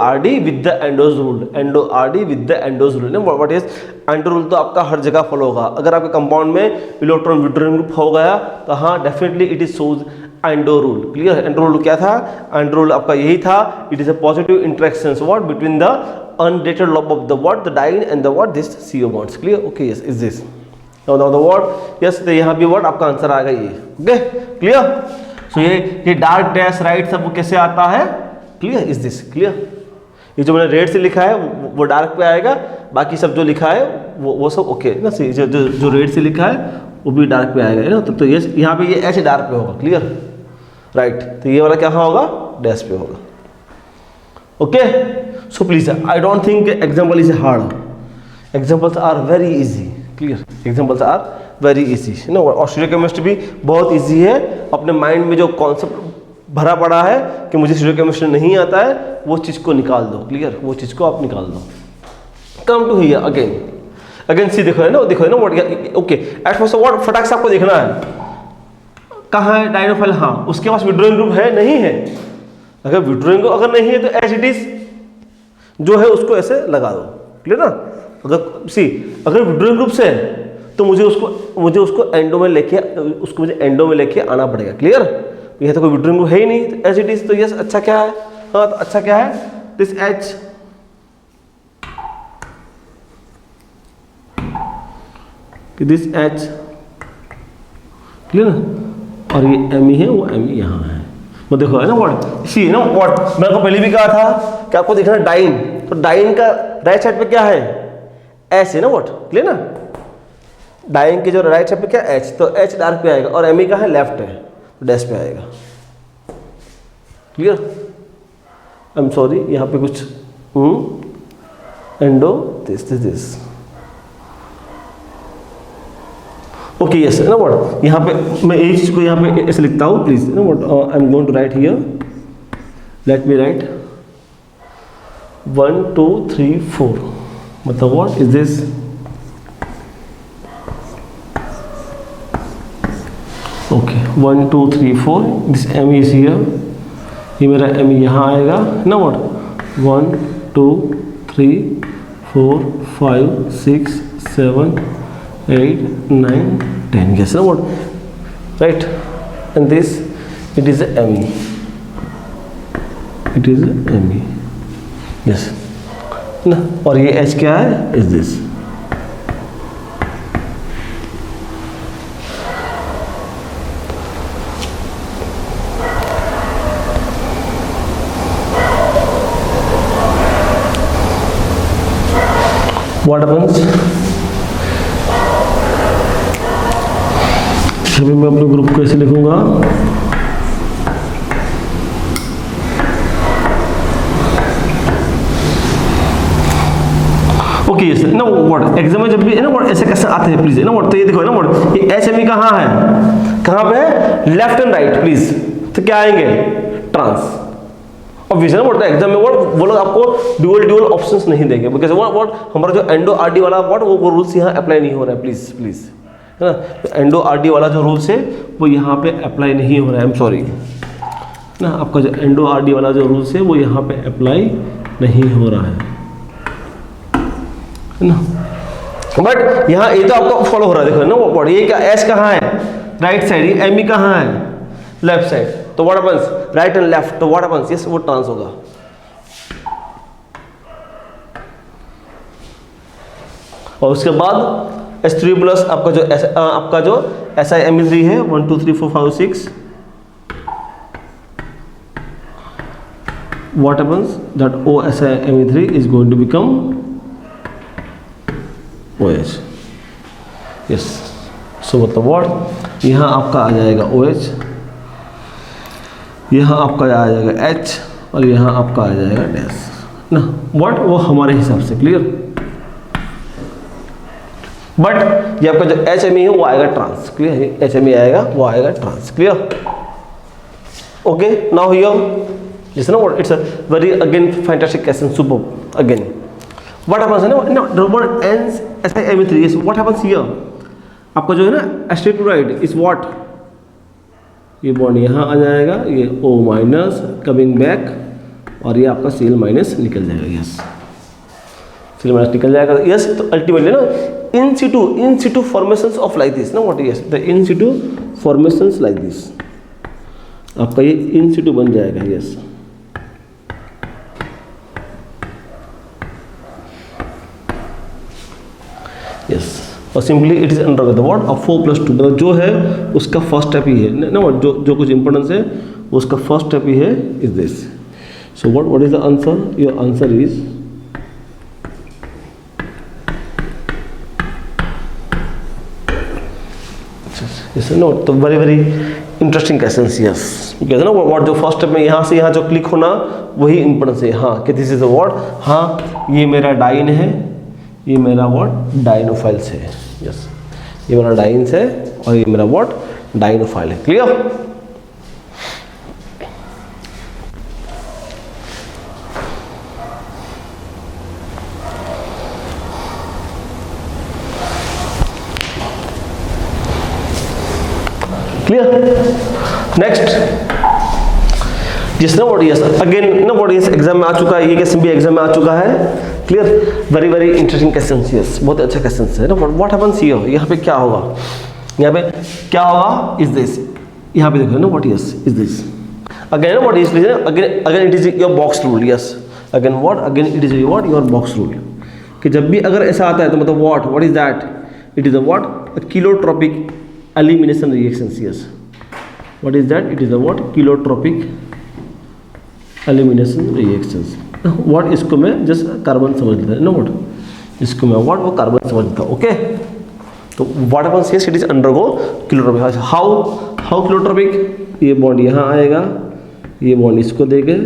S1: RD with the endo's rule, endo RD with the endo's rule. What is endo rule, तो आपका हर जगह फॉलो होगा। अगर आपके कंपाउंड में इलेक्ट्रॉन विड्रॉइंग ग्रुप हो गया तो हाँ definitely it is shows endo rule, clear. Endo rule क्या था, एंडो रूल आपका यही था, it is a positive interactions what between the undated lobe of the what, the diene and the what, this CO bonds, clear, okay, yes is this, now the word yes, तो यहाँ भी वर्ड आपका आंसर आ गई है, ओके क्लियर। सो ये डार्क डैश राइट सब कैसे आता है, क्लियर, इज दिस क्लियर। ये जो मैंने रेड से लिखा है वो डार्क पे आएगा, बाकी सब जो लिखा है वो सब ओके ना, जो रेड से लिखा है वो भी डार्क पे आएगा ना, तो ये यहाँ पे ये ऐसे डार्क पे होगा, क्लियर, राइट। तो ये वाला क्या होगा, डैश पे होगा, okay. So please, I don't think example is hard. Examples are very easy. Clear? Examples are very easy. You know, और स्टीरियो केमिस्ट्री भी बहुत easy है। अपने माइंड में जो कॉन्सेप्ट भरा पड़ा है कि मुझे स्टीरियो केमिस्ट्री नहीं आता है, वो चीज़ को निकाल दो, क्लियर, वो चीज़ को आप निकाल दो। कम टू हियर अगेन सी देखो है ना, देखो है ना what, okay at first what, फटाक से आपको देखना है कहाँ है डाइनोफाइल, हाँ उसके पास विड्रॉइंग ग्रुप है नहीं है, अगर विड्रॉइंग ग्रुप अगर नहीं है तो एज इट इज जो है उसको ऐसे लगा दो, क्लियर ना। अगर सी अगर विड्रॉइंग ग्रुप से है तो मुझे उसको एंडो में लेके आना पड़ेगा, क्लियर। यह तो कोई विड्रॉइंग ग्रुप है ही नहीं, तो एज इट इज, तो यस अच्छा क्या है, हाँ तो अच्छा क्या है, this H, this H, clear ना, और ये ME है, वो ME यहाँ है, वो देखो है ना व्हाट, सी ना व्हाट, मैंने पहले भी कहा था कि आपको देखना डाइन, तो डाइन का राइट साइड पे क्या है, H है ना व्हाट, क्लियर ना। डाइन के जो राइट साइड पे क्या H, तो H डार्क पे आएगा, और ME का है लेफ्ट है, तो डैश पे आएगा, क्लियर। आई एम सॉरी यहाँ पे कुछ एंडो दिस ओके यस ना व्हाट, यहाँ पे मैं एक चीज को यहाँ पे ऐसे लिखता हूँ प्लीज ना what, I am going to write here, let me write 1 2 3 4, मतलब what is this, okay 1 2 3 4, this ME is here, ये मेरा ME यहाँ आएगा ना what, 1 2 3 4 5 6 7 8 9 10, yes no what, right, and this it is a ME, it is a ME, yes ना, और ये H क्या है, is this, व्हाट हैपेंस, अभी मैं अपने ग्रुप को ऐसे लिखूंगा, ओके यस ना व्हाट एग्जाम में जब भी है ना व्हाट ऐसे कैसे आते हैं प्लीज है ना व्हाट, तो ये देखो है ना व्हाट ये एचएमई कहाँ है, कहाँ पे है, लेफ्ट एंड राइट प्लीज, तो क्या आएंगे ट्रांस, ऑब्वियस है ना व्हाट एग्जाम में व्हाट वो लोग आपको ड्यूअल ऑप्शंस नहीं देंगे, बिकॉज व्हाट हमारा जो एंडो आरडी वाला व्हाट वो रूल्स यहाँ अप्लाई नहीं हो रहा है, प्लीज प्लीज है ना, तो एंडो आरडी वाला जो रूल्स है वो यहाँ पे अप्लाई नहीं हो रहा है, आई एम सॉरी ना, आपका जो एंडो आरडी वाला जो रूल्स है वो यहाँ पे अप्लाई नहीं हो रहा है ना, बट यहाँ ये तो आपको फॉलो हो रहा है, देखो ना व्हाट ये क्या एस कहाँ है, राइट साइड, ये एम ई कहाँ है, लेफ्ट साइड, तो what happens right and left, तो व्हाट हैपेंस यस वो ट्रांस होगा। और उसके बाद S3 प्लस आपका जो SiMe3 है 1 2 3 4 5 6, what happens that OSiMe3 is going to become OH, yes, so मतलब what यहाँ आपका आ जाएगा OH, यहाँ आपका आ जाएगा H और यहाँ आपका आ जाएगा डैश ना, what वो हमारे हिसाब से क्लियर, बट ये आपका जो HME है वो आएगा ट्रांस, क्लियर, HME आएगा वो आएगा trans, clear, okay now here listen now what it's a very again fantastic question, superb again, what happens ना the word ends SiMe3 is what happens here, आपका जो है ना एस्टेटोराइड इज व्हाट, ये बॉन्ड यहाँ आ जाएगा, ये O माइनस कमिंग बैक और ये आपका Cl माइनस निकल जाएगा, यस Cl माइनस निकल जाएगा, यस, तो अल्टीमेटली ना in situ formations of like this ना what, yes the in situ formations like this, आपका ये इन सिटू बन जाएगा, यस यस, और simply it is under the what of 4 + 2, मतलब जो है उसका फर्स्ट स्टेप ही है ना, जो कुछ इंपॉर्टेंस है उसका फर्स्ट स्टेप ही है is this, so what is the answer, your answer is yes no, तो very very interesting questions, yes because ना व्हाट जो फर्स्ट स्टेप में यहाँ से यहाँ जो क्लिक होना वही इंपॉर्टेंस है, हाँ कि दिस इज द व्हाट, हाँ ये मेरा डाइन है, ये मेरा व्हाट डाइनोफाइल्स है, यस ये मेरा डाइन्स है और ये मेरा व्हाट डाइनोफाइल है, क्लियर, क्लियर, नेक्स्ट जिस ना व्हाट यस अगेन ना व्हाट यस एग्जाम में आ चुका है, ये क्वेश्चन भी एग्जाम में आ चुका है, clear, very very interesting question, yes बहुत अच्छा क्वेश्चन है ना, व्हाट हैपेंस हियर, यहाँ पे क्या होगा, यहाँ पे क्या होगा इज दिस, यहाँ पे देखो ना what yes is this again what is this again it is your box rule, yes again what again it is what your box rule, कि जब भी अगर ऐसा आता है तो मतलब what is that, it is what cheletropic elimination reactions, yes what is that, it is what cheletropic elimination reactions, what इसको मैं जस्ट कार्बन समझ लेता है ना, व्हाट इसको मैं व्हाट वो कार्बन समझ लेता हूँ, ओके, तो what happens here, it is undergo cheletropic, how cheletropic, ये बॉन्ड यहाँ आएगा, ये बॉन्ड इसको देंगे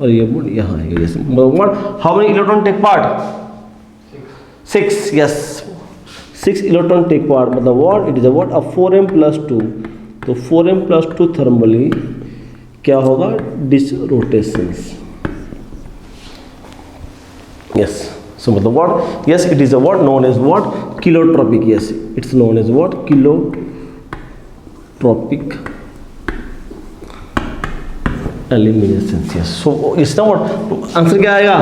S1: और ये बॉन्ड यहाँ आएगा, यस मतलब how many electron take part 6, yes 6 electron take part, मतलब what it is what a 4m + 2, तो 4m + 2 थर्मली क्या होगा डिसरोटेशंस, यस सो मतलब what yes it is a what known as what cheletropic, yes it's known as what cheletropic elimination, yes so इसका व्हाट आंसर क्या आएगा,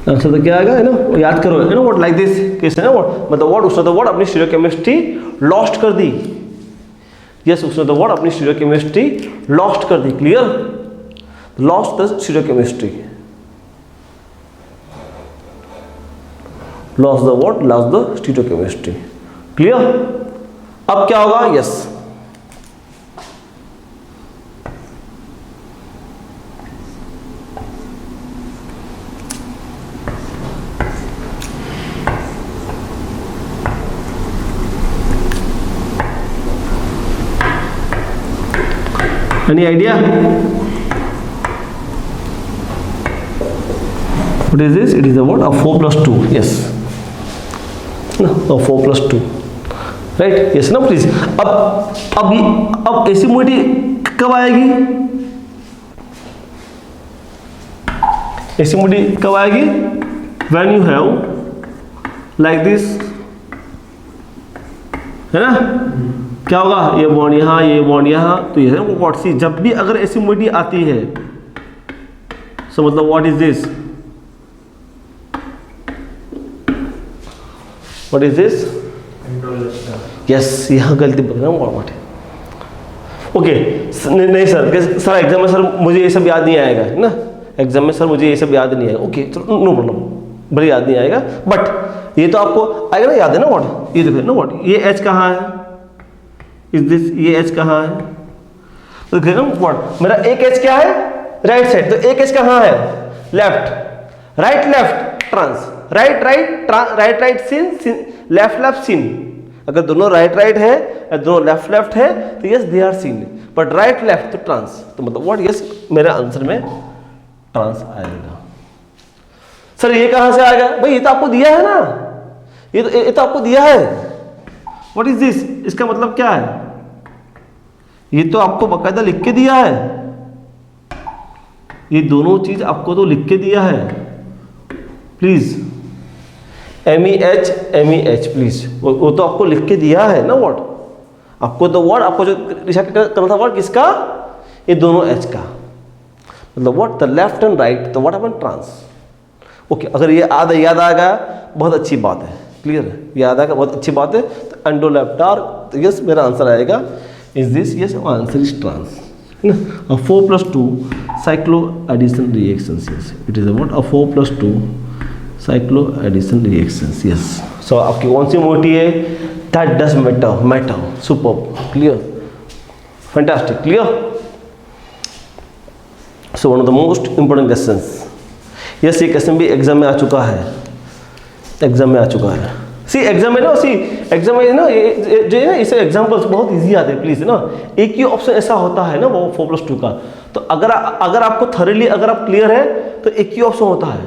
S1: आंसर तो क्या आएगा है ना, याद करो है ना व्हाट लाइक दिस केस है ना व्हाट, मतलब व्हाट उसने तो व्हाट अपनी स्टीरियोकेमिस्ट्री लॉस्ट कर दी, यस उसने तो व्हाट अपनी स्टीरियोकेमिस्ट्री लॉस्ट कर दी, clear, lost the stereochemistry, lost the what lost the stereochemistry, clear, अब क्या होगा, yes Any idea? What is this? It is a what? A 4 plus 2. Yes. No, a 4 plus 2. Right? Yes. Now please. अब ऐसी मोटी कब आएगी? ऐसी मोटी कब आएगी? When you have like this, है ना? क्या होगा? ये बॉन्ड यहाँ, ये बॉन्ड यहाँ, तो ये है व्हाट सी। जब भी अगर ऐसी मोटी आती है, सो मतलब what is this? What is this? Yes, यहाँ गलती बोल रहा हूँ। व्हाट है? ओके, नहीं सर एग्जाम में सर मुझे ये सब याद नहीं आएगा, है ना? एग्जाम में सर मुझे ये सब याद नहीं आएगा। ओके, चलो नो प्रॉब्लम, भले याद नहीं आएगा, बट ये तो आपको आएगा ना, याद है ना व्हाट? ये देखो ना व्हाट, ये एच कहाँ है? इज दिस, ये एच कहाँ है? तो देखो ना व्हाट, मेरा एक एच क्या है? राइट साइड, तो एक एच कहाँ है? Left, right left trans, right right right right syn, left left syn. अगर दोनों राइट राइट है या दोनों लेफ्ट लेफ्ट है तो yes they are cis, but right left तो ट्रांस, तो मतलब व्हाट, यस मेरा आंसर में ट्रांस आएगा। सर ये कहां से आएगा? भाई ये तो आपको दिया है ना, ये तो आपको दिया है। What is this? इसका मतलब क्या है? ये तो आपको बकायदा लिख के दिया है, ये दोनों चीज आपको तो लिख के दिया है। प्लीज MEH प्लीज, वो तो आपको लिख के दिया है ना व्हाट। आपको तो व्हाट, आपको जो रिसेट करना था व्हाट, किसका? ये दोनों एच का, मतलब what the left and right, तो व्हाट हैपन ट्रांस। ओके, अगर ये याद आ गया बहुत अच्छी बात है, क्लियर है, याद आ गया बहुत अच्छी बात है। तो एंडो लेफ्ट आर, तो यस मेरा आंसर आएगा is this, yes answer is trans, है ना। 4 plus 2 cyclo addition reactions, yes it is what, 4 plus 2 cyclo addition reactions, yes. So आपकी कौन सी मोटी है? That does matter, superb, clear, fantastic, clear. So one of the most important questions, yes ये क्वेश्चन भी एग्जाम में आ चुका है, एग्जाम में आ चुका है। सी एग्जाम में ना, एग्जाम में ना ये जो है ना, इसे एग्जाम्पल्स बहुत इजी आते हैं, प्लीज ना। एक ही ऑप्शन ऐसा होता है ना वो 4 plus 2 का, तो अगर आपको थॉरली अगर आप क्लियर है तो एक ही ऑप्शन होता है,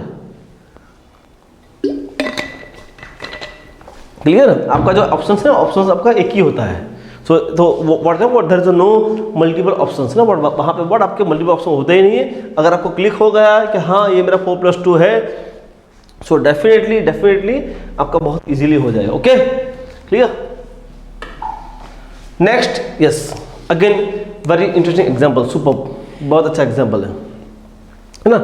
S1: क्लियर। आपका जो ऑप्शन है, ऑप्शन आपका एक ही होता है। सो तो what there is no multiple options ना, बट वहाँ पे व्हाट आपके मल्टीपल ऑप्शन होते ही नहीं है। अगर आपको क्लिक हो गया कि हाँ ये मेरा 4 plus 2 है, सो डेफिनेटली आपका बहुत इजीली हो जाएगा। Okay, clear. Next, yes again very interesting example, super, बहुत अच्छा एग्जांपल है ना।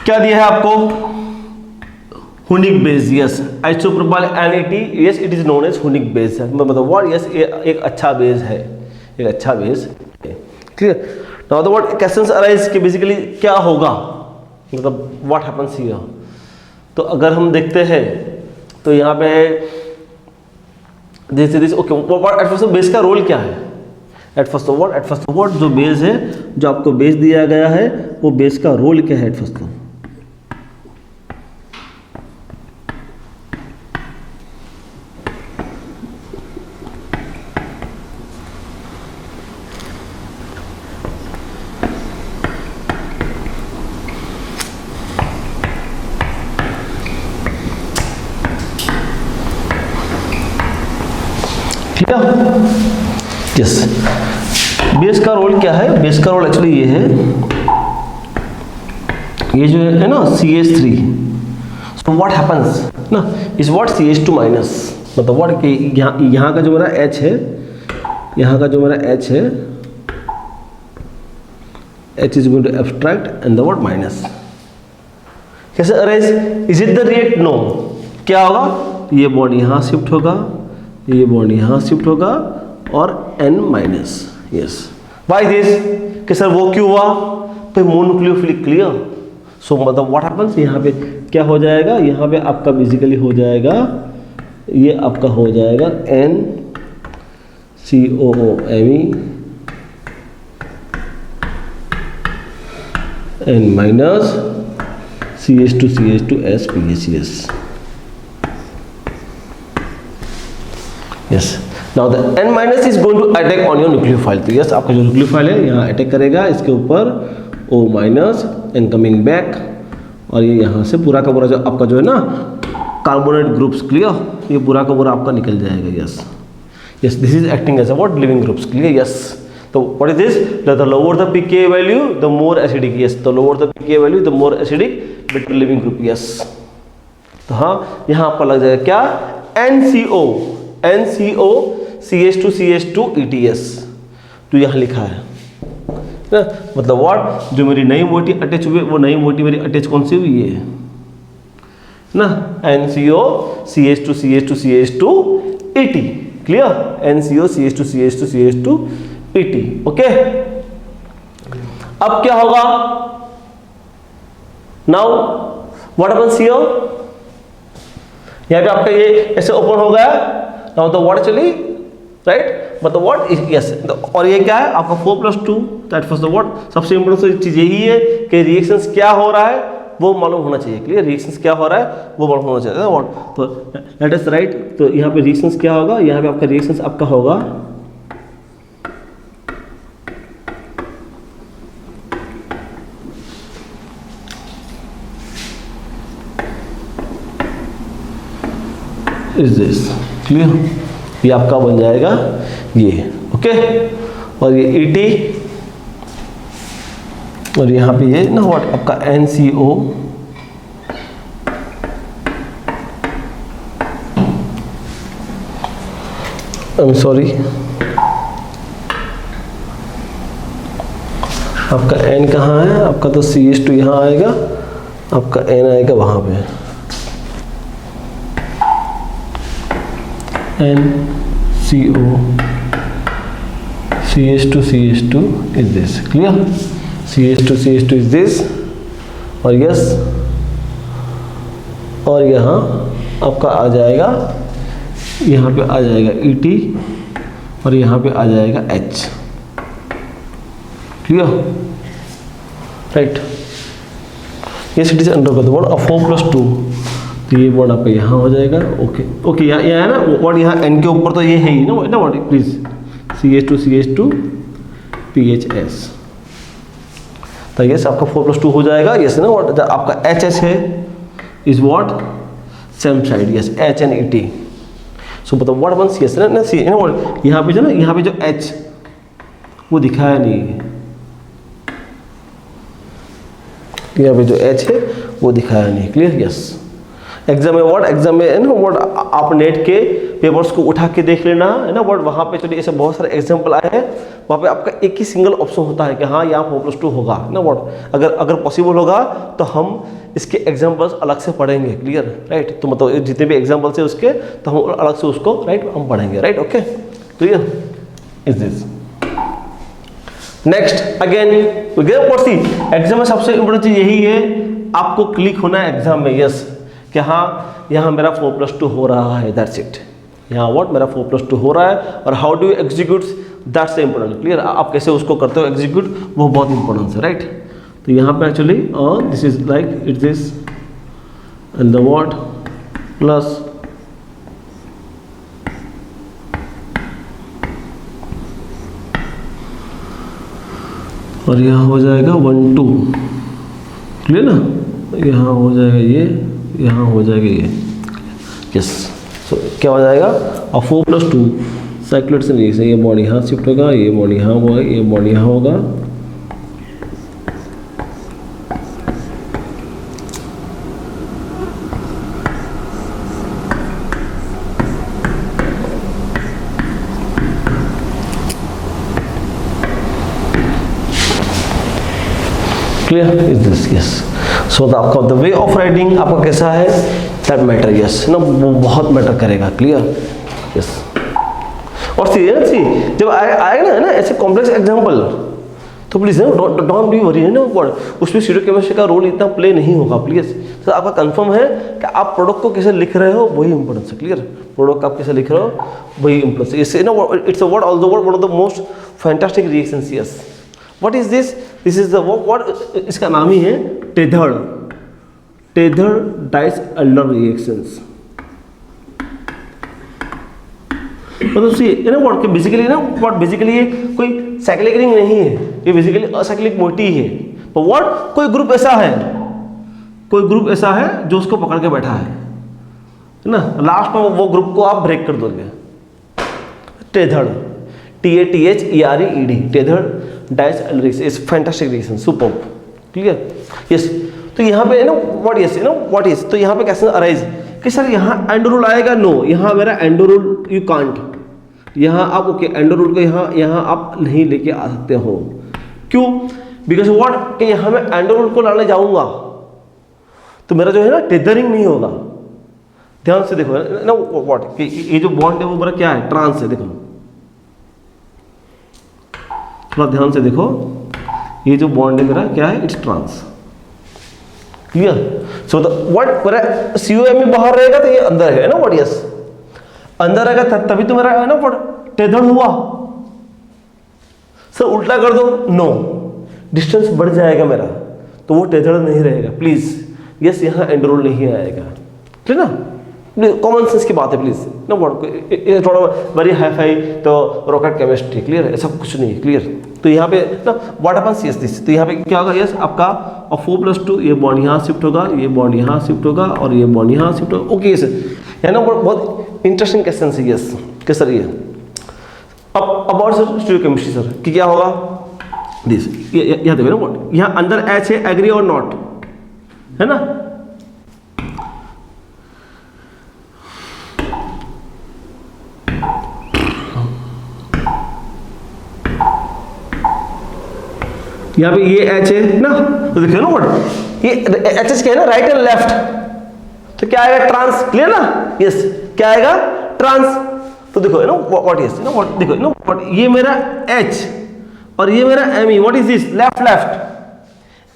S1: क्या दिया है आपको? Hunig base, yes isopropyl NAT, yes it is known as Hunig base है, मतलब व्हाट, यस एक अच्छा बेस है, एक अच्छा बेस है, clear. Now the what questions arise कि बेसिकली क्या होगा, मतलब व्हाट हैपेंस हियर। तो अगर हम देखते हैं तो यहाँ पे this okay, at first base का रोल क्या है? एट फर्स्ट व्हाट जो बेस है, जो आपको बेस दिया गया है, वो बेस का रोल क्या है? एट फर्स्ट यस, बेस का रोल क्या है? बेस का रोल एक्चुअली ये है, ये जो है ना CH3, सो व्हाट हैपेंस ना इज व्हाट CH2 माइनस, मतलब व्हाट यहाँ का जो मेरा H है, यहाँ का जो मेरा H है, H is going to abstract and the what minus. कैसे arrange? Is it the react? No. क्या होगा? ये बॉन्ड यहाँ शिफ्ट होगा, ये बॉन्ड यहाँ शिफ्ट होगा और N minus, yes. Why this? कि सर वो क्यों हुआ? तो मोनोन्यूक्लियोफिलिक, क्लियर। सो मतलब व्हाट हैपेंस, यहाँ पे क्या हो जाएगा? यहाँ पे आपका बेसिकली हो जाएगा, ये आपका हो जाएगा NCOOMe N minus CH2SPH, yes. Now the N minus is going to attack on your nucleophile. तो यस, आपका जो न्यूक्लियोफाइल है यहाँ अटैक करेगा इसके ऊपर O minus and coming back, और ये यहाँ से पूरा का पूरा जो आपका जो है ना कार्बोनेट ग्रुप्स, क्लियर, ये पूरा का पूरा आपका निकल जाएगा। Yes yes, this is acting as a what, leaving groups, clear. Yes, तो what is this, the lower the pKa value the more acidic. Yes, the lower the pKa value the more acidic better leaving group. Yes, तो हाँ यहाँ आपका लग जाएगा क्या, NCO CH2 ETS, तो यहाँ लिखा है ना, मतलब व्हाट, जो मेरी नई मोटी अटैच हुई वो नई मोटी मेरी अटैच कौन सी हुई है ना, NCO CH2 ET, clear, NCO CH2 ET, okay. अब क्या होगा, नाउ व्हाट हैपेंस हियर, यहाँ पे आपका ये ऐसे ओपन हो गया, नाउ द व्हाट चली, राइट, मतलब व्हाट इज, यस, और ये क्या है आपका 4+2, दैट वाज द व्हाट। सबसे इंपॉर्टेंट चीज यही है कि रिएक्शंस क्या हो रहा है वो मालूम होना चाहिए, क्लियर, रिएक्शंस क्या हो रहा है वो मालूम होना चाहिए, व्हाट, तो दैट इज राइट। तो यहाँ पे रिएक्शंस क्या होगा, यहाँ पे आपका रिएक्शंस आपका होगा इज दिस, क्लियर, ये आपका बन जाएगा ये, ओके, और ये ET, और यहाँ पे ये ना व्हाट आपका NCO, आई एम सॉरी, आपका N कहाँ है, आपका तो CH2 यहाँ आएगा, आपका N आएगा वहाँ पे, NCO CH2 is this, clear, CH2 is this, और यस, और यहाँ आपका आ जाएगा, यहाँ पे आ जाएगा ET, और यहाँ पे आ जाएगा H, clear, right. Yes, it is under the bond of 4+2, तो ये बॉन्ड आपका यहाँ हो जाएगा, ओके ओके, यहाँ है ना व्हाट, यहाँ N के ऊपर तो ये है ही ना व्हाट, प्लीज CH2 PHS, तो यस आपका 4+2 हो जाएगा, यस ना व्हाट, आपका HS है is what, same side, yes, H and ET, सो मतलब व्हाट वंस, यस ना सी ना व्हाट, यहाँ पे जो ना, यहाँ पे जो H वो दिखाया नहीं है, यहाँ पे जो H है वो दिखाया नहीं, क्लियर, यस। एग्जाम में व्हाट, एग्जाम में ना व्हाट, आप नेट के पेपर्स को उठा के देख लेना है ना व्हाट, वहाँ पे चलिए ऐसे बहुत सारे एग्जाम्पल आए हैं, वहाँ पे आपका एक ही सिंगल ऑप्शन होता है कि हाँ यहाँ 4+2 होगा ना व्हाट, अगर पॉसिबल होगा तो हम इसके एग्जाम्पल्स अलग से पढ़ेंगे, क्लियर, राइट, तो मतलब जितने भी एग्जाम्पल्स है उसके तो हम अलग से उसको राइट हम पढ़ेंगे, right, okay, clear is this. Next again exam में सबसे इंपॉर्टेंट चीज यही है, आपको क्लिक होना है एग्जाम में, यस, कि हाँ यहाँ मेरा 4+2 हो रहा है, दैट्स इट, यहाँ व्हाट मेरा 4+2 हो रहा है, और how do you execute, that's important, clear, आप कैसे उसको करते हो एग्जीक्यूट, वो बहुत इंपॉर्टेंट है, राइट। तो यहाँ पे actually this is like it this and the what plus और यहाँ हो जाएगा 1 2, क्लियर ना, यहाँ हो जाएगा ये, यहाँ हो जाएगा ये, यस, सो क्या हो जाएगा, और 4+2 साइक्लोइड से नहीं, ये बॉन्ड यहाँ शिफ्ट होगा, ये बॉन्ड यहाँ होगा, ये बॉन्ड यहाँ होगा, क्लियर इज दिस, यस, सो आपका द वे ऑफ राइटिंग आपका कैसा है, दैट मैटर, यस ना, वो बहुत मैटर करेगा, क्लियर, यस। और सी जब आएगा ना ऐसे कॉम्प्लेक्स एग्जांपल, तो प्लीज डोंट बी वरी, है ना, उसमें स्टीरियोकेमिस्ट्री का रोल इतना प्ले नहीं होगा, प्लीज। तो आपका कंफर्म है कि आप प्रोडक्ट को कैसे लिख रहे हो वही इंपॉर्टेंस है, क्लियर, प्रोडक्ट आप कैसे लिख रहे हो वही इंपॉर्टेंस है, इससे ना it's a word also one of the most fantastic reactions, yes. What is this, this is the what, इसका नाम ही है टेथर्ड डाइसल्डर रिएक्शंस, मतलब सी ना व्हाट बेसिकली ना व्हाट बेसिकली ये कोई साइक्लिक रिंग नहीं है, ये बेसिकली असाइक्लिक मोटी है। पर व्हाट कोई ग्रुप ऐसा है जो उसको पकड़ के बैठा है ना, लास्ट में वो ग्रुप को आप ब्रेक कर दोगे। Tethered, TATHERED, tethered Diels is fantastic reaction, super, clear, yes. तो यहाँ पे ना व्हाट इज तो यहाँ पे कैसे अराइज कि सर यहाँ एंड रूल आएगा, नो, यहाँ मेरा एंड रूल यू कांट, यहाँ आप ओके एंड रूल को यहाँ आप नहीं लेके आ सकते हो। क्यों? बिकॉज व्हाट कि यहाँ मैं एंड रूल को लाने जाऊंगा तो मेरा जो है ना टेथरिंग नहीं होगा। ध्यान से देखो ना व्हाट कि ये जो बॉन्ड है वो मेरा क्या है, ट्रांस है। देखो थोड़ा ध्यान से देखो, ये जो बॉन्ड है मेरा क्या है, it's trans, clear. So the what मेरा COM में बाहर रहेगा तो ये अंदर है ना, व्हाट यस अंदर रहेगा तभी तो मेरा है ना व्हाट टेथर्ड हुआ। सर उल्टा कर दो, नो, डिस्टेंस बढ़ जाएगा मेरा तो वो टेथर्ड नहीं रहेगा, प्लीज। यस यहाँ एंड रूल नहीं आएगा, ठीक है ना, कॉमन सेंस की बात है प्लीज ना। व्हाट थोड़ा वेरी हाई फाई तो रॉकेट केमिस्ट्री, क्लियर है, ऐसा कुछ नहीं, क्लियर। तो यहाँ पे ना व्हाट हैपेंस, यस दिस, तो यहाँ पे क्या होगा, यस आपका और 4+2 ये बॉन्ड यहाँ शिफ्ट होगा, ये बॉन्ड यहाँ शिफ्ट होगा और ये बॉन्ड यहाँ शिफ्ट होगा, ओके यस है ना। बहुत इंटरेस्टिंग क्वेश्चन है, यस कि सर ये अब अबाउट सर स्टीरियोकेमिस्ट्री सर कि क्या होगा, दिस यहाँ देखो ना व्हाट यहाँ अंदर H है, एग्री और नॉट है ना। यहाँ पे ये H है ना, तो देखिए ना व्हाट ये HH क्या है ना, राइट एंड लेफ्ट, तो क्या आएगा, ट्रांस, क्लियर ना, यस क्या आएगा, ट्रांस। तो देखो है ना व्हाट यस ना व्हाट देखो ना व्हाट ये मेरा H और ये मेरा ME, what is this, left left,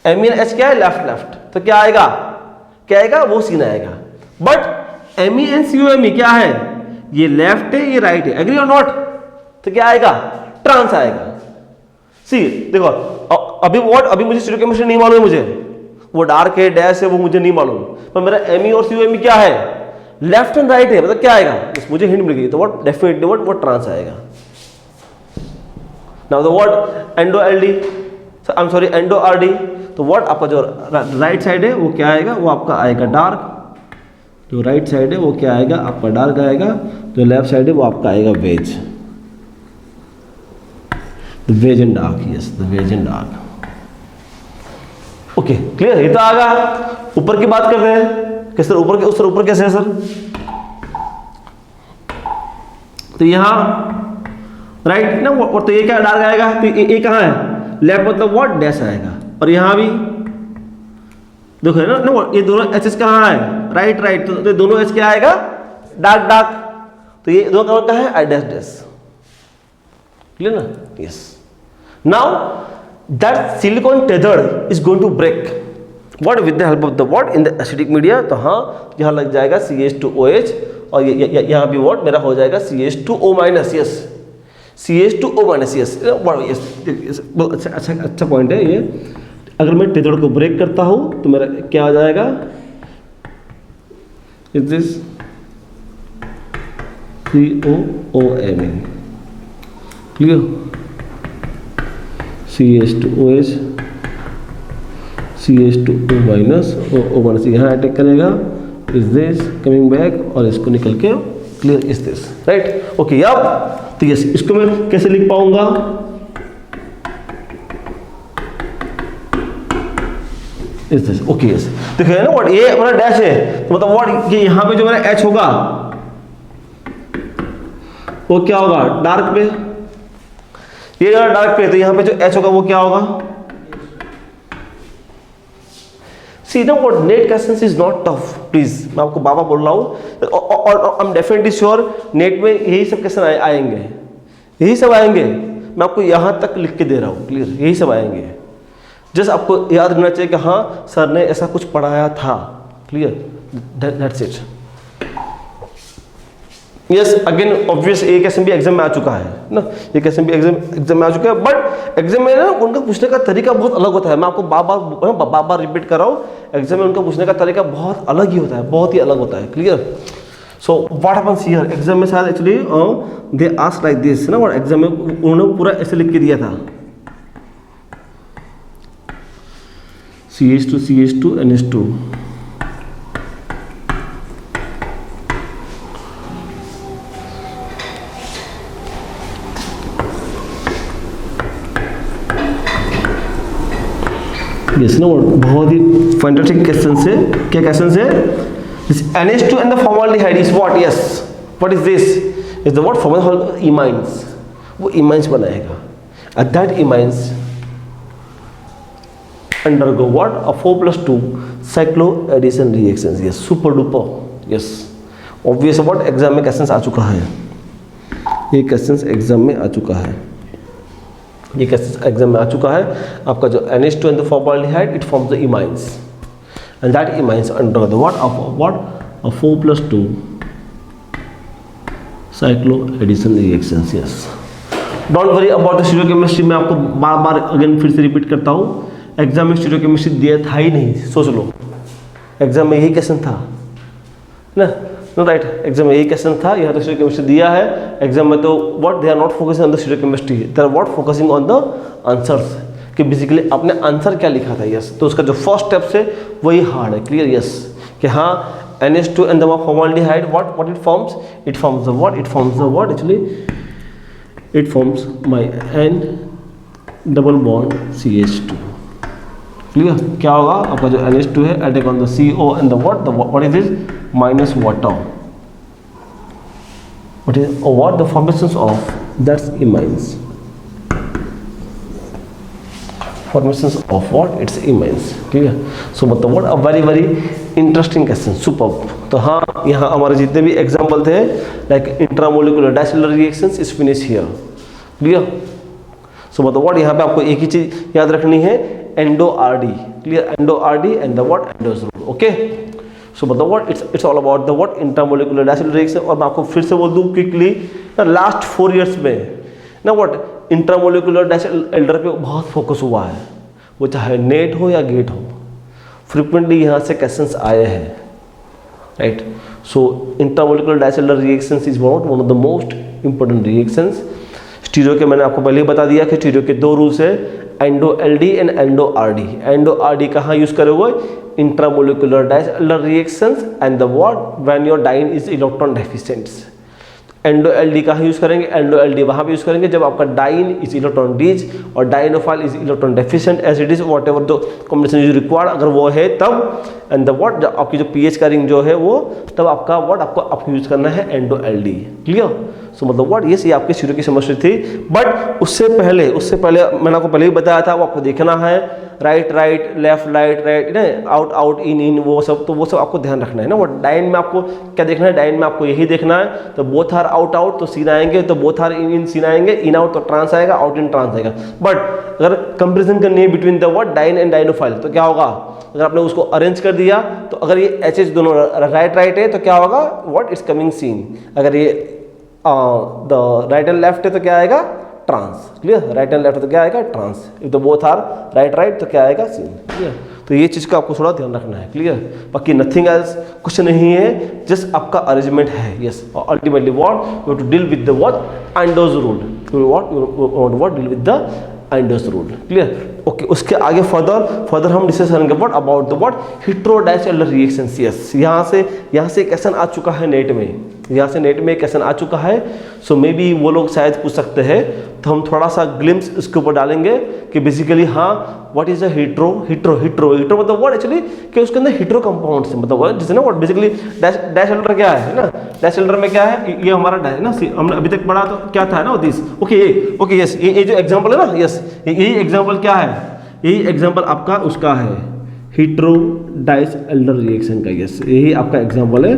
S1: ME and H क्या है, लेफ्ट लेफ्ट, तो क्या आएगा वो सीन आएगा। बट ME एंड COME क्या है, ये लेफ्ट है ये राइट है, एग्री और नॉट, तो क्या आएगा, ट्रांस आएगा। सी देखो अभी मुझे स्टीरियोकेमिस्ट्री नहीं मालूम है, मुझे वो डार्क है डैश है वो मुझे नहीं मालूम, पर मेरा ME और COME क्या है, लेफ्ट एंड राइट है, मतलब क्या आएगा, मुझे हिंट मिल गई, तो व्हाट डेफिनेटली व्हाट ट्रांस आएगा। Now the what endo LD, I am sorry endo RD, तो व्हाट आपका जो राइट साइड है वो क्या आएगा, वो आपका आएगा डार्क, जो राइट साइड है वो क्या आएगा आपका डार्क आएगा, जो लेफ्ट साइड है वो आपका आएगा wedge, the wedge and dark, yes the wedge and dark, okay clear. ये तो आ गया, ऊपर की बात कर रहे हैं कि सर ऊपर कैसे है सर, तो यहाँ राइट ना, और तो ये क्या डार्क आएगा, तो ये कहाँ है, लेफ्ट, मतलब व्हाट डैश आएगा, और यहाँ भी देखो है ना ये दोनों एचएस कहाँ है, राइट राइट, तो दोनों एच क्या आएगा, डार्क डार्क, तो ये दोनों का है आई डैश डैश, क्लियर ना, yes. Now that silicon tethered is going to break what with the help of the what in the acidic media, तो हाँ यहाँ लग जाएगा CH2OH और यहाँ भी व्हाट मेरा हो जाएगा CH2O-, यस CH2O-, यस बहुत अच्छा पॉइंट है ये। अगर मैं टेथर्ड को ब्रेक करता हूँ तो मेरा क्या हो जाएगा, is this COOMe, clear, CH2OH CH2O-, यहाँ अटैक करेगा, इज दिस कमिंग बैक और इसको निकल के clear, is this right, okay. अब तो यस इसको मैं कैसे लिख पाऊंगा, इज दिस, ओके यस। देखिए ना व्हाट ये मेरा डैश है, तो मतलब व्हाट ये यहाँ पे जो मेरा H होगा वो क्या होगा, डार्क पे, ये अगर डार्क पे तो यहाँ पे जो H होगा वो क्या होगा, सी ना what net questions is not tough, please मैं आपको बाबा बोल रहा हूँ, और I am definitely sure net में यही सब क्वेश्चन आएंगे, यही सब आएंगे, मैं आपको यहाँ तक लिख के दे रहा हूँ, क्लियर, यही सब आएंगे। जस्ट आपको याद रखना चाहिए कि हाँ सर ने ऐसा कुछ पढ़ाया था, clear, that's it. Yes again obvious एक क्वेश्चन भी एग्जाम में आ चुका है ना, ये क्वेश्चन भी एग्जाम में आ चुका है, बट एग्जाम में ना उनका पूछने का तरीका बहुत अलग होता है, मैं आपको बार बार रिपीट कर रहा हूँ, एग्जाम में उनका पूछने का तरीका बहुत अलग ही होता है, बहुत ही अलग होता है, clear. So what happens here, exam में शायद actually they ask like this ना, और एग्जाम में उन्होंने पूरा ऐसे लिख के दिया था CH2 NH2। यस नो, बहुत ही फैंटास्टिक क्वेश्चन है। क्या क्वेश्चन है? This NH2 and the formaldehyde is what? Yes, what is this? Is the what formaldehyde imines, वो imines बनाएगा, and that imines undergo what? A 4+2 cycloaddition reactions। Yes, super duper, yes, obvious। what exam में क्वेश्चन आ चुका है, ये क्वेश्चन एग्जाम में आ चुका है, ये क्वेश्चन एग्जाम में आ चुका है। आपका जो NH2 and the formaldehyde, it forms the imines, and that imines undergo the what? A 4+2 cycloaddition reactions। yes, don't worry about the stereochemistry. मैं आपको बार बार अगेन फिर से रिपीट करता हूँ, एग्जाम में स्टीरियोकेमिस्ट्री दिया था ही नहीं, सोच लो, एग्जाम में यही क्वेश्चन था ना, नो राइट, एग्जाम में यही क्वेश्चन था। यहाँ तो स्टीरियोकेमिस्ट्री दिया है, एग्जाम में तो what they are not focusing on the stereochemistry, they are what focusing on the answers, कि बेसिकली आपने आंसर क्या लिखा था। यस, तो उसका जो फर्स्ट स्टेप है वही हार्ड है, क्लियर। यस, कि हाँ NH2 and the formaldehyde, what it forms? It forms the what? It forms the what actually? It forms my N double bond CH2। Clear? क्या होगा आपका जो NH2 है, attack on the CO and the what is this? Minus water। What is what? The formations of that's imines, formations of what? It's imines। Clear? So मतलब what a very very interesting question, superb। तो हाँ, यहाँ हमारे जितने भी एग्जाम्पल थे like intramolecular Diels Alder reactions is finish here, clear. So मतलब what यहाँ पे आपको एक ही चीज याद रखनी है, endo RD, clear, endo RD and the what? Endo's rule, okay. So मतलब what? It's all about the what? Intramolecular Diels Alder reaction. और मैं आपको फिर से बोल दूँ क्विकली ना, लास्ट 4 years में ना what? इंट्रामोलिकुलर डाइसेलुलर पे बहुत फोकस हुआ है, वो चाहे नेट हो या गेट हो, फ्रिक्वेंटली यहाँ से क्वेश्चंस आए हैं, right. So intramolecular Diels Alder reactions is one of the most important reactions. Stereo के मैंने आपको पहले ही बता दिया कि स्टीरियो के 2 रूल्स है, endo LD and endo RD। Endo RD कहाँ यूज करोगे? Intramolecular Diels Alder reactions and the what? When your diene is electron deficients. Endo LD कहाँ यूज करेंगे? एंडो LD वहाँ पे यूज करेंगे जब आपका डाइन इज इलेक्ट्रॉन रिच और dienophile is electron deficient, as it is whatever the combination is required, अगर वो है तब। And the what? आपकी जो पीएच का रिंग जो है वो तब आपका व्हाट? आपको यूज करना है एंडो LD, क्लियर। सो मतलब व्हाट? ये आपके शुरू की समस्या थी, बट उससे पहले मैंने आपको पहले ही बताया था, वो आपको देखना है right right, left right, out out, in वो सब, तो वो सब आपको ध्यान रखना है ना। वो डाइन में आपको क्या देखना है? डाइन में आपको यही देखना है, तो बोथ आर आउट आउट तो सीन आएंगे, तो बोथ आर इन सीन आएंगे, इन आउट तो ट्रांस आएगा, आउट इन ट्रांस आएगा। बट अगर कंपेरिजन करनी है between the what? Diene and dienophile, तो क्या होगा? अगर आपने उसको अरेंज कर दिया तो अगर ये HH दोनों राइट है तो क्या होगा? व्हाट? Is coming cis. अगर ये द राइट एंड लेफ्ट है तो क्या आएगा? Trans, clear. Right and left तो क्या आएगा? Trans. If the both are right तो क्या आएगा? Cis, clear. तो ये चीज़ का आपको थोड़ा ध्यान रखना है, क्लियर। बाकी नथिंग एल्स, कुछ नहीं है, जस्ट आपका अरेंजमेंट है। यस, और ultimately what? You have to deal with the what? Endo's rule. What? Deal with the endo's rule, clear. Okay, उसके आगे फर्दर हम डिस्कस करेंगे what about the what? Hetero Diels Alder reactions. Yes, यहाँ से क्वेश्चन आ चुका है नेट में, यहाँ से नेट में क्वेश्चन आ चुका है। सो मे बी वो लोग शायद पूछ सकते हैं, तो हम थोड़ा सा ग्लिम्स इसके ऊपर डालेंगे कि बेसिकली हाँ व्हाट इज अ हेट्रो मतलब व्हाट एक्चुअली, कि उसके अंदर हेट्रो कंपाउंड्स है, मतलब जैसे ना व्हाट बेसिकली डाइसेलुलर क्या है ना, डाइसेलुलर में क्या है? ये हमारा डाइ ना, हमने अभी तक पढ़ा तो क्या था ना दिस। ओके यस, ये जो एग्जांपल है ना, यस यही एग्जांपल क्या है? यही एग्जांपल आपका उसका है हेटेरोडाइसेलुलर रिएक्शन का। यस, यही आपका एग्जांपल है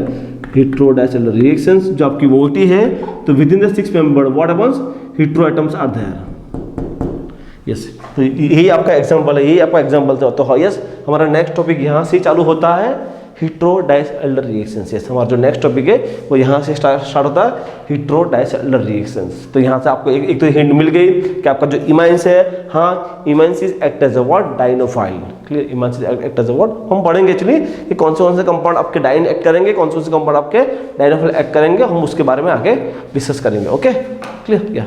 S1: हेटेरोडाइसेलुलर रिएक्शंस, जो आपकी वोटी है। तो within the 6 member what happens? Hetero atoms are there. Yes, तो यही आपका एग्जांपल है, यही आपका एग्जांपल था। तो हाँ यस, हमारा नेक्स्ट टॉपिक यहाँ से चालू होता है हेटेरो डाइसल्फाइड रिएक्शंस। यस, हमारा जो नेक्स्ट टॉपिक है वो यहाँ से स्टार्ट होता है, हेटेरो डाइसल्फाइड रिएक्शंस। तो यहाँ से आपको एक तो हिंट मिल गई कि आपका जो इमाइंस है, हाँ imines is act as a what, dienophile. Clear, imines is act as a what. हम पढ़ेंगे एक्चुअली कि कौन से कंपाउंड आपके डाइन एक्ट करेंगे, कौन से कंपाउंड आपके डाइनोफाइल एक्ट करेंगे, हम उसके बारे में आगे डिस्कस करेंगे। Okay, clear? या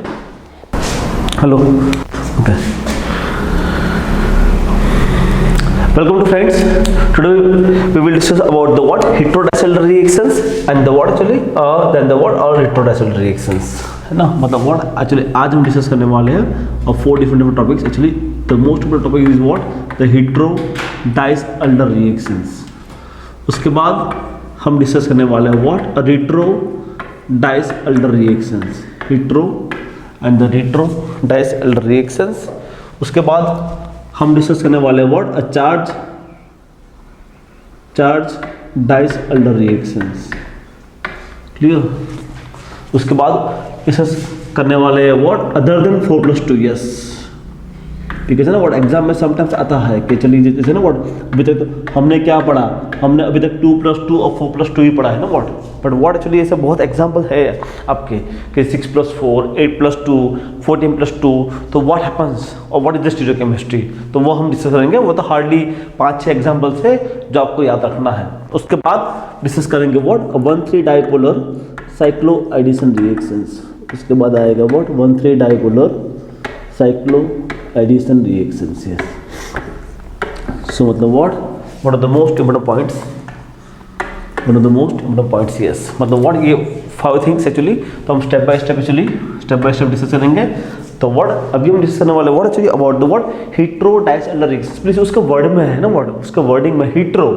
S1: hello, okay, welcome to friends. Today we will discuss about the what heterodiacetyl reactions and the what actually then the what all heterodiacetyl reactions, है ना। मतलब what actually आज हम डिस्कस करने वाले हैं और 4 different topics। actually the most important topic is what the heterodiacetyl reactions। उसके बाद हम डिस्कस करने वाले हैं what retrodiacetyl reactions, hetero and the retrodiacetyl reactions। उसके बाद हम डिस्कस करने वाले word charge disulphide reactions. Clear? उसके बाद डिस्कस करने वाले वर्ड अदर देन 4+2। यस, ठीक है ना। वर्ड एग्जाम में समटाइम्स आता है कि चलिए जैसे ना वर्ड अभी तक हमने क्या पढ़ा, हमने अभी तक 2+2 और 4+2 ही पढ़ा है ना वर्ड। बट वर्ड एक्चुअली ऐसे बहुत एग्जाम्पल है आपके कि 6+4, 8+2, 14+2। तो व्हाट हैपन्स और व्हाट इज द स्टीरियोकेमिस्ट्री, तो वो हम डिस्कस करेंगे। वो तो हार्डली 5-6 एग्जाम्पल्स है जो आपको याद रखना है। उसके बाद डिस्कस करेंगे व्हाट 1,3 डाइपोलर साइक्लोएडिशन रिएक्शंस। उसके बाद आएगा what 1,3 dipolar cycloaddition reactions. Yes, so मतलब what one of the most important points, one of the most important points. Yes, मतलब व्हाट ये 5 थिंग्स एक्चुअली। तो हम स्टेप बाय स्टेप डिस्कस करेंगे। तो वर्ड अभी हम डिस्कस करने वाले word actually about the word hetero Diels Alder reactions. Please उसका वर्ड में है ना वर्ड, उसका वर्डिंग में hetero,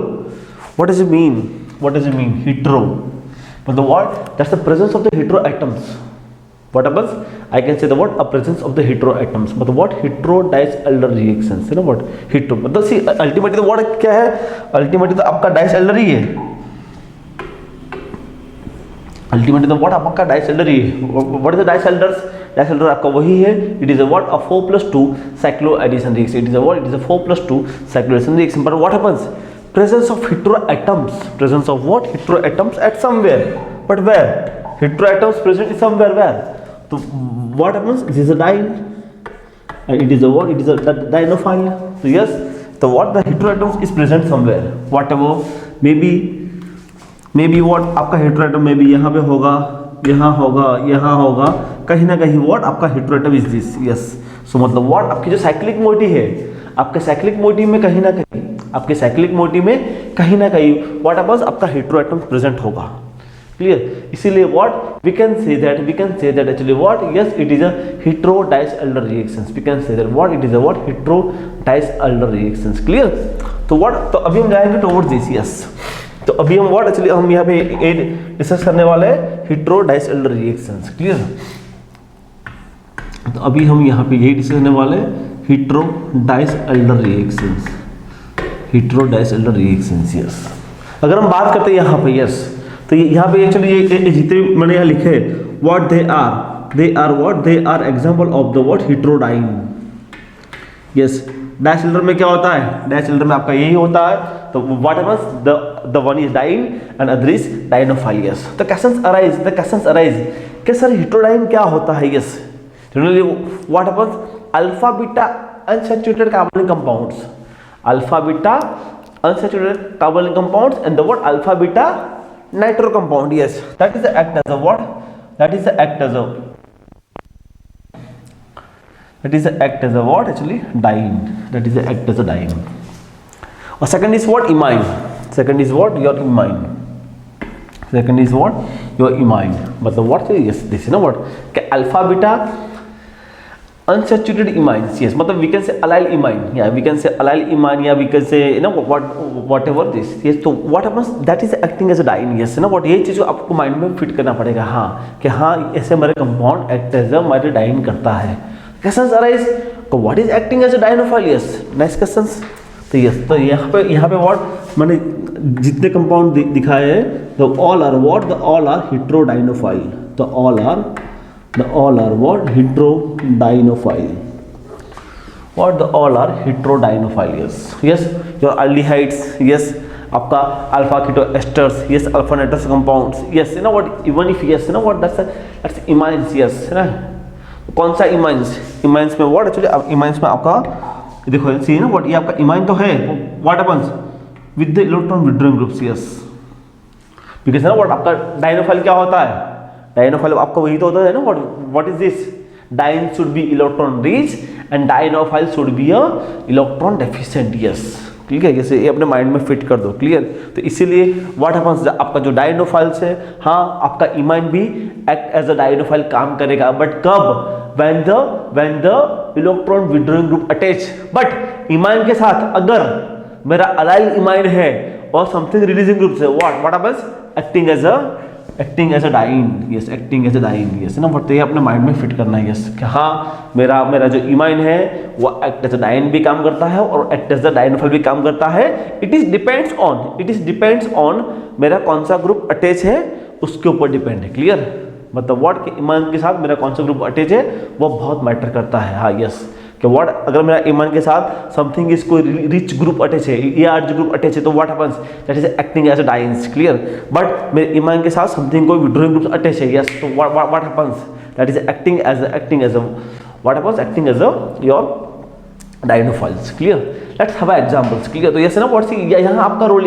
S1: what does it mean, what does it mean hetero, मतलब what that's the presence of the heteroatoms. What happens? I can say the what a presence of the hetero atoms, मतलब what heterodiacetyl reactions है ना। what hetero मतलब सी अल्टीमेटली तो what क्या है, अल्टीमेटली तो आपका डाइसल्फाइड ही है। अल्टीमेटली तो what आपका डाइसल्फाइड ही है। what is the डाइसल्फाइड्स? डाइसल्फाइड आपका वही है। it is a what a 4+2 cycloaddition reaction। it is a what, it is a 4+2 cycloaddition reaction। but what happens? Presence of hetero atoms, presence of what hetero atoms at somewhere, but where? hetero atoms present somewhere, where? So what happens? This is a dine and it is a what? It is a dinophile. So yes, so what the heteroatom is present somewhere, whatever maybe what आपका heteroatom maybe यहाँ पे होगा, यहाँ होगा, यहाँ होगा, कहीं ना कहीं what आपका heteroatom is this। yes, so मतलब what आपकी जो साइक्लिक मोटी है, आपके साइक्लिक मोटी में कहीं ना कहीं, आपके साइक्लिक मोटी में कहीं ना कहीं what happens आपका heteroatom प्रेजेंट होगा। क्लियर? इसीलिए what we can say that actually what yes it is a hetero Diels Alder reactions. We can say that what it is a what hetero Diels Alder reactions. Clear? तो व्हाट तो अभी हम जाएंगे टुवर्ड्स दिस। यस, तो अभी हम व्हाट एक्चुअली हम यहाँ पे डिस्कस करने वाले हैं हेटेरोडाइसल्फाइड रिएक्शंस। क्लियर? तो अभी हम यहाँ पे यही डिस्कस करने वाले हैं हेटेरोडाइसल्फाइड रिएक्शंस, हेटेरोडाइसल्फाइड रिएक्शंस। यस, अगर हम बात करते हैं यहाँ पे यस, तो यहाँ पे एक्चुअली ये जितने मैंने यहाँ लिखे what they are what they are example of the what heterodiene. Yes, disulfide में क्या होता है, डाइसल्फाइड में आपका यही होता है। तो what happens the one is diene and other is dienophile. Yes, the questions arise कि सर हेटेरोडाइन क्या होता है। Yes, generally what happens alpha beta unsaturated carbonyl compounds, alpha beta unsaturated carbonyl compounds and the what alpha beta nitro compound। yes, that is the act as a what, that is the act as a what actually diene, that is the act as a diene। और second is what imine, second is what your imine, second is what your imine मतलब what yes this is ना what कि alpha beta unsaturated imines। yes, मतलब we can say allyl imine, yeah we can say allyl imine, yeah we can say you know whatever this। yes, तो what happens that is acting as a diene। yes ना what ये चीज़ आपको माइंड में फिट करना पड़ेगा। हाँ कि हाँ ऐसे हमारे कंपाउंड एक्ट एज अ हमारे डाइन करता है। क्वेश्चंस अराइज तो what is acting as a dienophile. Yes, next questions. तो यस, तो यहाँ पे व्हाट मैंने जितने कंपाउंड दिखाए हैं तो all are what the all are heterodienophile, तो all are what heterodynophile, what the all are heterodynophile। yes, your aldehydes, yes आपका alpha keto esters, yes alpha nitrous compounds, yes है ना व्हाट, इवन इफ यस है ना व्हाट दैट्स इमाइंस, यस है ना। कौन सा इमाइंस, इमाइंस में व्हाट एक्चुअली इमाइंस में आपका देखो सी है ना व्हाट, ये आपका इमाइन तो है, what happens with the electron withdrawing groups, yes because ना व्हाट आपका डायनोफाइल क्या होता है, डायनोफाइल आपका वही तो होता है ना what is this, diene should be electron rich and dienophile should be a electron deficient, yes ठीक है, जैसे ये अपने माइंड में फिट कर दो, क्लियर। तो इसीलिए व्हाट हैपेंस आपका जो डायनोफाइल्स है, हाँ आपका इमाइन भी एक्ट एज अ डायनोफाइल काम करेगा, बट कब, when the electron withdrawing group attach, but imine के साथ अगर मेरा अलाइल इमाइन है और समथिंग रिलीजिंग ग्रुप से what happens acting as a diene, yes acting as a diene, yes ना बट ये अपने माइंड में फिट करना है, यस कि हाँ मेरा जो इमाइन है वो एक्ट एज अ डाइन भी काम करता है और एक्ट एज अ डायनोफाइल भी काम करता है। इट इज डिपेंड्स ऑन मेरा कौन सा ग्रुप अटैच है उसके ऊपर डिपेंड है, क्लियर। मतलब व्हाट के इमाइन के साथ मेरा कौन सा ग्रुप अटैच है वो बहुत मैटर करता है, हाँ यस कि व्हाट अगर मेरा इमाइन के साथ समथिंग इज कोई रिच ग्रुप अटैच है, ये आर्ज ग्रुप अटैच है, तो what happens that is acting as a dienes, clear. But मेरे इमाइन के साथ समथिंग कोई विड्रॉइंग ग्रुप अटैच है, यस तो what happens that is acting as your dienophiles, clear. Let's have examples, clear. तो यस ना व्हाट सी यहाँ आपका रोल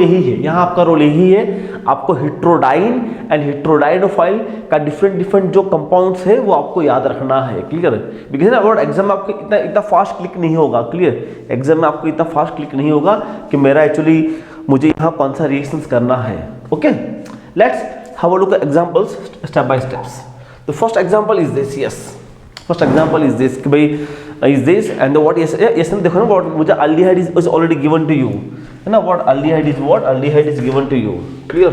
S1: यही है, आपको हेट्रोडाइन एंड हेट्रोडाइनोफाइल का डिफरेंट जो कंपाउंड्स है वो आपको याद रखना है, क्लियर। बिकॉज ना व्हाट एग्जाम में आपको इतना फास्ट क्लिक नहीं होगा, क्लियर। एग्जाम में आपको इतना फास्ट क्लिक नहीं होगा कि मेरा एक्चुअली मुझे यहाँ कौन सा रिएक्शंस करना है, okay. Let's have a look at examples step by steps. The first example is this, yes first example is this कि भाई is this and the what, yes देखो ना what मुझे aldehyde is already given to you है ना, what aldehyde is given to you, clear।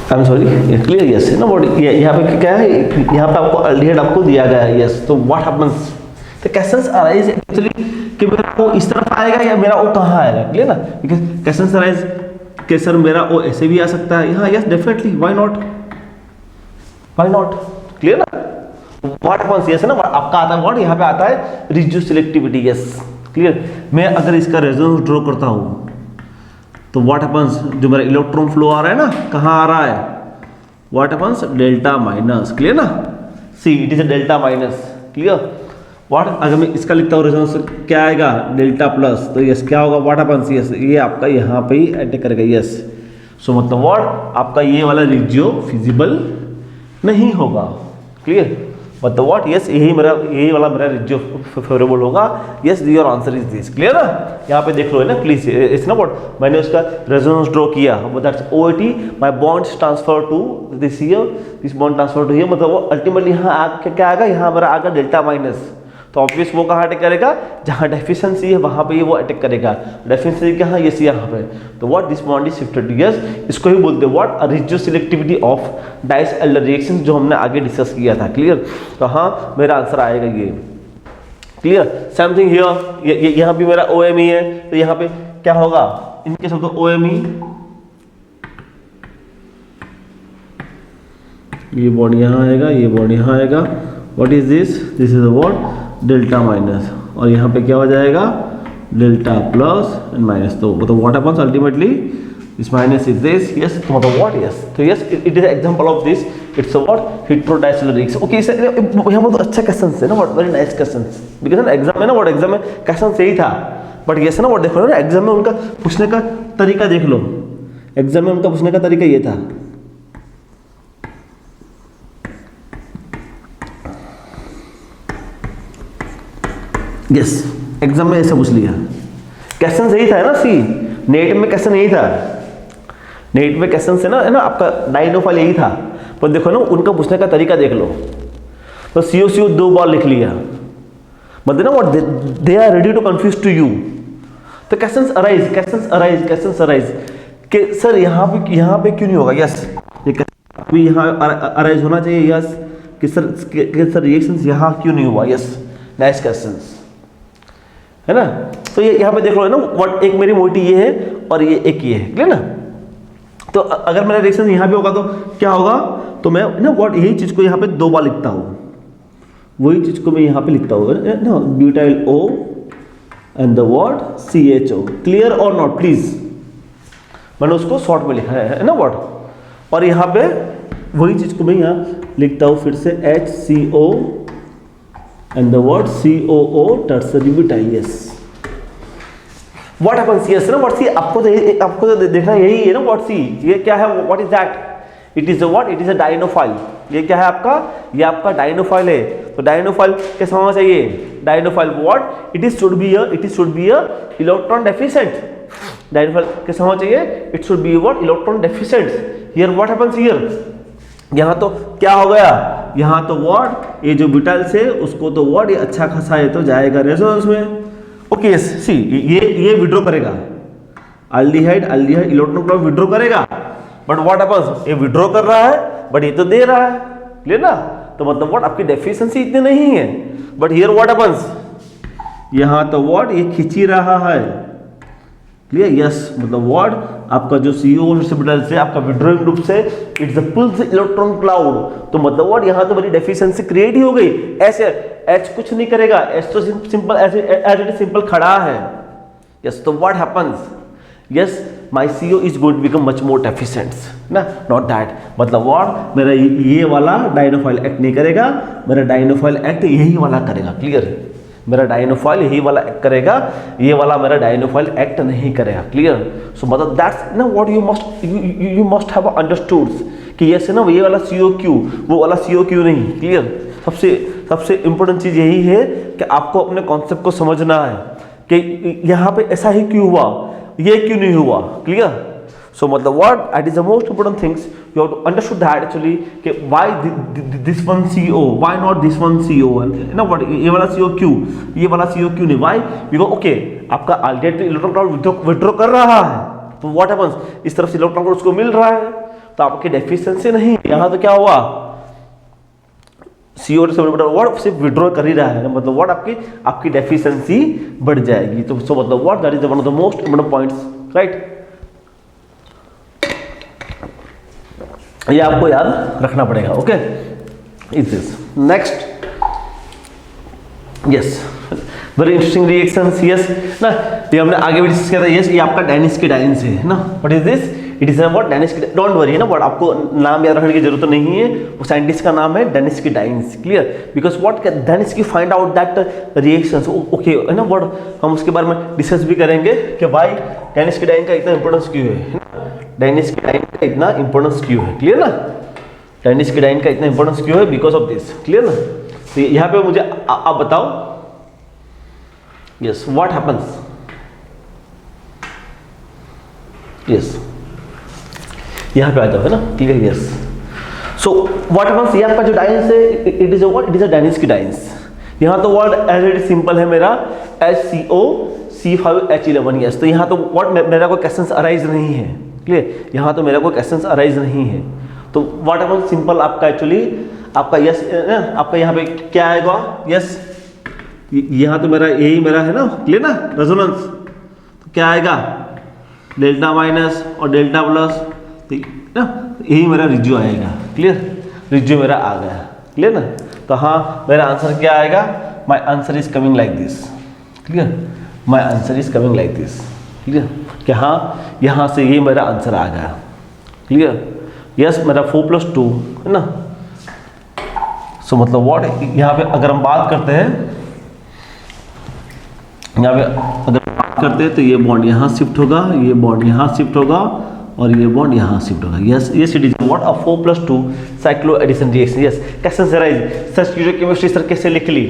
S1: I am sorry, clear, yes है ना व्हाट, यहाँ पे क्या है, यहाँ पे आपको अल्डिहाइड आपको दिया गया है, यस। तो what happens the questions arise actually कि मेरा ओ इस तरफ आएगा या मेरा ओ कहाँ आएगा, क्लियर ना। बिकॉज क्वेश्चंस अराइज कि सर मेरा ओ ऐसे भी आ सकता है, हाँ yes definitely, why not, clear ना। व्हाट हैपेंस यस है ना, आपका आता है व्हाट, यहाँ पे आता है रिड्यूस सिलेक्टिविटी, यस क्लियर। मैं अगर इसका रेजोनेंस ड्रॉ करता हूँ तो व्हाट हैपेंस, जो मेरा इलेक्ट्रॉन फ्लो आ रहा है ना, कहाँ आ रहा है, what happens delta minus, clear ना। See it is a delta minus, clear. What अगर मैं इसका लिखता हूँ रेजोनेंस क्या आएगा, डेल्टा प्लस, तो यस क्या होगा, व्हाट हैपेंस यस ये आपका यहाँ पे ही अटैक करेगा, यस। सो मतलब व्हाट आपका ये वाला रिजियो फिजिबल नहीं होगा, क्लियर। बट व्हाट यस यही वाला मेरा रिजियो फेवरेबल होगा, yes your answer is this, clear ना। यहाँ पे देख लो है ना प्लीज, इट्स ना व्हाट मैंने उसका रेजोनेंस ड्रॉ किया, that's OAT my bonds transfer to this here, this bond transfer to here, मतलब वो अल्टीमेटली यहाँ क्या आएगा, यहाँ मेरा आएगा डेल्टा माइनस। तो ऑब्वियस वो कहाँ अटैक करेगा, जहाँ डेफिशिएंसी है वहाँ पे ये वो अटैक करेगा। डेफिशिएंसी कहाँ, यस यहाँ पे। तो what this bond is shifted to yes, इसको ही बोलते हैं what regio selectivity of Diels Alder reactions, जो हमने आगे डिस्कस किया था, क्लियर। तो हाँ मेरा आंसर आएगा ये, क्लियर। सेम थिंग हियर, यहाँ भी मेरा OMe है, तो यहाँ पे क्या होगा, इनके सब तो OMe, ये बॉन्ड यहाँ आएगा, ये बॉन्ड यहाँ आएगा, what is this is what delta minus, और यहाँ पे क्या हो जाएगा डेल्टा प्लस एंड माइनस। तो मतलब what happens ultimately this minus is this, yes. तो मतलब व्हाट यस, तो yes it is example of this, it's what hetero Diels Alder reaction, okay. यहाँ पर तो अच्छा क्वेश्चन है ना, what very nice question, because ना एग्जाम में ना व्हाट एग्जाम में क्वेश्चन यही था, बट यस ना व्हाट देखो ना एग्जाम में उनका पूछने का तरीका देख लो, एग्जाम में उनका पूछने का तरीका ये था, यस एग्जाम में ऐसा पूछ लिया, क्वेश्चन सही था है ना। सी नेट में क्वेश्चन यही था, नेट में क्वेश्चन से ना है ना आपका डायनोफाइल यही था, पर देखो ना उनका पूछने का तरीका देख लो, तो CO 2 बार लिख लिया, मतलब ना what they are ready to confuse to you. तो क्वेश्चंस अराइज कि सर यहाँ पे क्यों नहीं होगा, यस ये यहाँ अराइज होना चाहिए, यस कि सर रिएक्शंस यहाँ क्यों नहीं हुआ, यस नाइस क्वेश्चंस, है ना। तो ये यहाँ पे देख लो है ना, व्हाट एक मेरी मोइटी ये है और ये एक ये है, क्लियर ना। तो अगर मेरा रिएक्शन यहाँ पे होगा तो क्या होगा, तो मैं ना व्हाट यही चीज को यहाँ पे 2 बार लिखता हूँ, वही चीज को मैं यहाँ पे लिखता हूँ ना, butyl O and the word CHO, clear और नॉट प्लीज। मैंने उसको शॉर्ट में लिखा है ना वर्ड, और यहाँ पे वही चीज को मैं यहाँ लिखता हूँ फिर से HCO and the word COO tertiary butyl. Yes, what happens, yes ना, व्हाट सी, आपको तो देखना यही है ना, व्हाट सी, ये क्या है, what is that, it is a what, it is a dienophile. ये क्या है आपका, ये आपका डायनोफाइल है। तो डायनोफाइल कैसा होना चाहिए, dienophile what, it should be a electron deficient. Dienophile कैसा होना चाहिए, it should be what, electron deficient. Here what happens, here यहाँ तो क्या हो गया, यहाँ तो व्हाट, ये जो ब्यूटाइल्स है उसको तो व्हाट ये अच्छा खासा है तो जाएगा रेजोनेंस में। ओके यस, सी ये विड्रॉ करेगा, अल्डिहाइड इलेक्ट्रॉन क्लाउड विड्रॉ करेगा, बट व्हाट हैपेंस, ये विड्रॉ कर रहा है बट ये तो दे रहा है, क्लियर ना। तो मतलब व्हाट आपकी डेफिशिएंसी इतनी नहीं है, बट हियर व्हाट हैपेंस, यहाँ तो व्हाट ये खींच ही रहा है, क्लियर। यस, मतलब व्हाट आपका जो CO से आपका विड्रॉइंग ग्रुप से it's a pulls electron cloud, तो मतलब व्हाट यहाँ तो मेरी डेफिशिएंसी क्रिएट ही हो गई। ऐसे H कुछ नहीं करेगा, H तो सिंपल ऐसे एज इट इज सिंपल खड़ा है। यस, तो what happens, yes my CO is going to become much more deficient ना, नॉट दैट, मतलब व्हाट मेरा ये वाला डायनोफाइल एक्ट नहीं करेगा, मेरा डायनोफाइल एक्ट यही वाला करेगा, क्लियर। मेरा डायनोफाइल यही वाला एक्ट करेगा, ये वाला मेरा डायनोफाइल एक्ट नहीं करेगा, क्लियर। सो मतलब दैट्स ना what you must have understood कि यस है ना, ये वाला COQ वो वाला COQ नहीं, क्लियर। सबसे इंपॉर्टेंट चीज यही है कि आपको अपने कॉन्सेप्ट को समझना है कि यहाँ पे ऐसा ही क्यों हुआ, ये क्यों नहीं हुआ, क्लियर। सो मतलब what it is the most important things you have to understood that actually कि why this one CO, why not this one CO, ना व्हाट ये वाला COQ, ये वाला COQ नहीं, व्हाई, बिकॉज़ ओके आपका अल्टीमेट इलेक्ट्रॉन क्लाउड विड्रॉ कर रहा है, तो व्हाट हैपेंस, इस तरफ से इलेक्ट्रॉन क्लाउड उसको मिल रहा है, तो आपकी डेफिशिएंसी नहीं। यहाँ तो क्या हुआ, CO से व्हाट सिर्फ विड्रॉ कर ही रहा है, मतलब व्हाट आपकी डेफिशिएंसी बढ़ जाएगी। तो सो मतलब what that is one of the most important points, right. ये आपको याद रखना पड़ेगा, okay. Is this next, yes very interesting reactions, yes ना, ये हमने आगे भी डिस्कस किया था। यस, ये आपका डायनिस्किडाइंस है ना, what is this, it is about Danishefsky dienes, don't worry ना, बट आपको नाम याद रखने की जरूरत नहीं है, वो साइंटिस्ट का नाम है Danishefsky dienes, clear. Because what Danishefsky find out that reactions, okay है ना, व्हाट हम उसके बारे में डिस्कस भी करेंगे कि भाई डायनिस्किडाइन का इतना इंपॉर्टेंस क्यों है, डायनिस्किडाइन का इतना इंपॉर्टेंस क्यों है, क्लियर ना। डायनिस्किडाइन का इतना इंपॉर्टेंस क्यों है, बिकॉज ऑफ दिस, क्लियर ना। तो यहाँ पे मुझे आप बताओ, यस व्हाट हैपेंस, यस यहाँ पे आ जाओ है ना, clear. Yes, so what happens, ये आपका जो डाइंस है it is what, it is a Danishefsky dienes. यहाँ तो वर्ड एज इट सिंपल है मेरा HCO C5H11। यस, तो यहाँ तो व्हाट मेरा कोई क्वेश्चंस अराइज नहीं है, क्लियर। यहाँ तो मेरा कोई क्वेश्चंस अराइज नहीं है, तो व्हाट हैपेंस सिंपल आपका एक्चुअली आपका यस आपका यहाँ पे क्या आएगा, यस यहाँ तो मेरा यही मेरा है ना, क्लियर ना, रेजोनेंस, तो क्या आएगा डेल्टा माइनस और डेल्टा प्लस, ठीक ना, यही मेरा रिज्यू आएगा, क्लियर। रिज्यू मेरा आ गया, क्लियर ना। तो हाँ मेरा आंसर क्या आएगा, my answer is coming like this, clear, my answer is coming like this, clear. कि हाँ यहाँ से ये मेरा आंसर आ गया, क्लियर। यस, मेरा 4+2 है ना। सो मतलब व्हाट, यहाँ पे अगर हम बात करते हैं, यहाँ पे अगर बात करते हैं तो ये बॉन्ड यहाँ शिफ्ट होगा, ये बॉन्ड यहाँ शिफ्ट होगा और ये बॉन्ड यहाँ शिफ्ट होगा। Yes, yes it is what a 4+2 cyclo addition reaction. Yes, कैसे सर सर स्टीरियोकेमिस्ट्री सर कैसे लिख ली,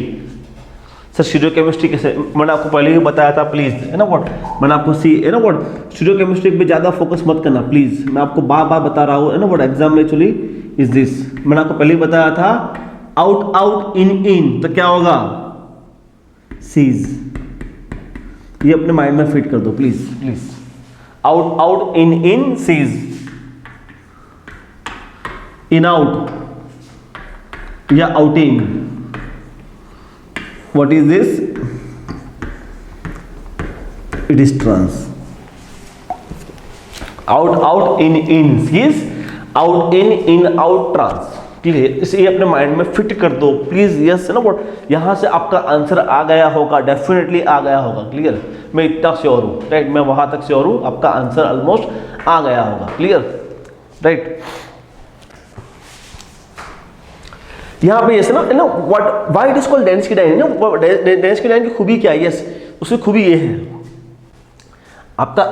S1: सर स्टीरियोकेमिस्ट्री कैसे, मैंने आपको पहले ही बताया था, प्लीज है ना व्हाट, मैंने आपको है ना व्हाट स्टीरियोकेमिस्ट्री पे ज़्यादा फोकस मत करना प्लीज, मैं आपको बार बार बता रहा हूँ है ना व्हाट, एग्जाम में एक्चुअली इज दिस, मैंने आपको पहले ही बताया था, आउट आउट इन इन, तो क्या होगा सीज, ये अपने माइंड में फिट कर दो please please, out out in in cis, in out या out in, what is this, it is trans. Out out in in, is out in out trans. Clear, इसे अपने माइंड में फिट कर दो प्लीज। यस ना व्हाट, यहां से आपका आंसर आ गया होगा, डेफिनेटली आ गया होगा। क्लियर, मैं इतना श्योर हूं, राइट, मैं वहां तक श्योर हूं, आपका आंसर ऑलमोस्ट आ गया होगा। Clear, right. यहाँ पे यस ना what why it is called density diene ना, डेंसिटी डाइन की खूबी क्या है? यस, उसकी खूबी ये है, आपका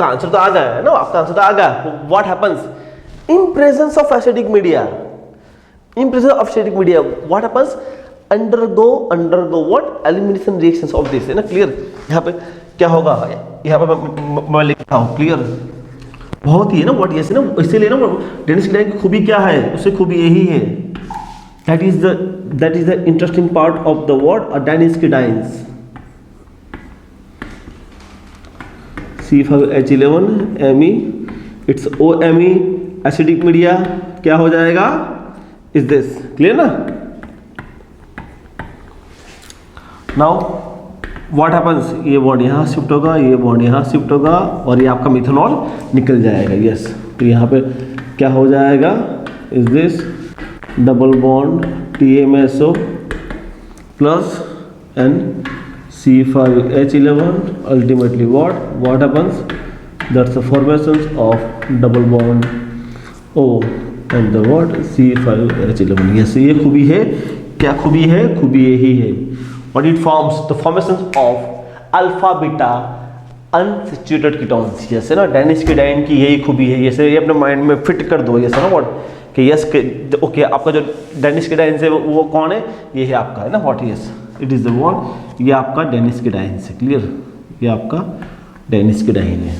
S1: आंसर तो आ गया है ना, आपका आंसर तो आ गया। What happens in presence of acidic media, in presence of acidic media what happens, undergo what elimination reactions of this, है ना। क्लियर, यहाँ पे क्या होगा, यहाँ पे मैं लिखता हूँ। क्लियर, बहुत ही है ना व्हाट, यस ना, इसीलिए ना डेंसिटी डाइन की खूबी क्या है, उससे खूबी यही है, that is the interesting part of the what density dance. C5H11 Me, it's OMe, acidic media क्या हो जाएगा, इज दिस। क्लियर ना। नाउ व्हाट हैपेंस, ये बॉन्ड यहाँ शिफ्ट होगा, ये बॉन्ड यहाँ शिफ्ट होगा और ये आपका मिथेनॉल निकल जाएगा। यस, तो यहाँ पे क्या हो जाएगा, is this double bond TMSO plus and C5H11, ultimately what happens, that's the formations of double bond O and the what C5H11। yes, ये खूबी है, क्या खूबी है, खूबी यही है, what it forms the formations of alpha beta unsaturated ketones. Yes है ना, डेनिस्किडाइन की यही खूबी है। जैसे ये अपने माइंड में फिट कर दो, यस है ना व्हाट, कि यस ओके, आपका जो डेनिस्किडाइन से वो कौन है, ये है आपका, है ना what, yes it is the what, ये आपका डेनिस्किडाइन से। क्लियर, ये आपका डेनिस्किडाइन है।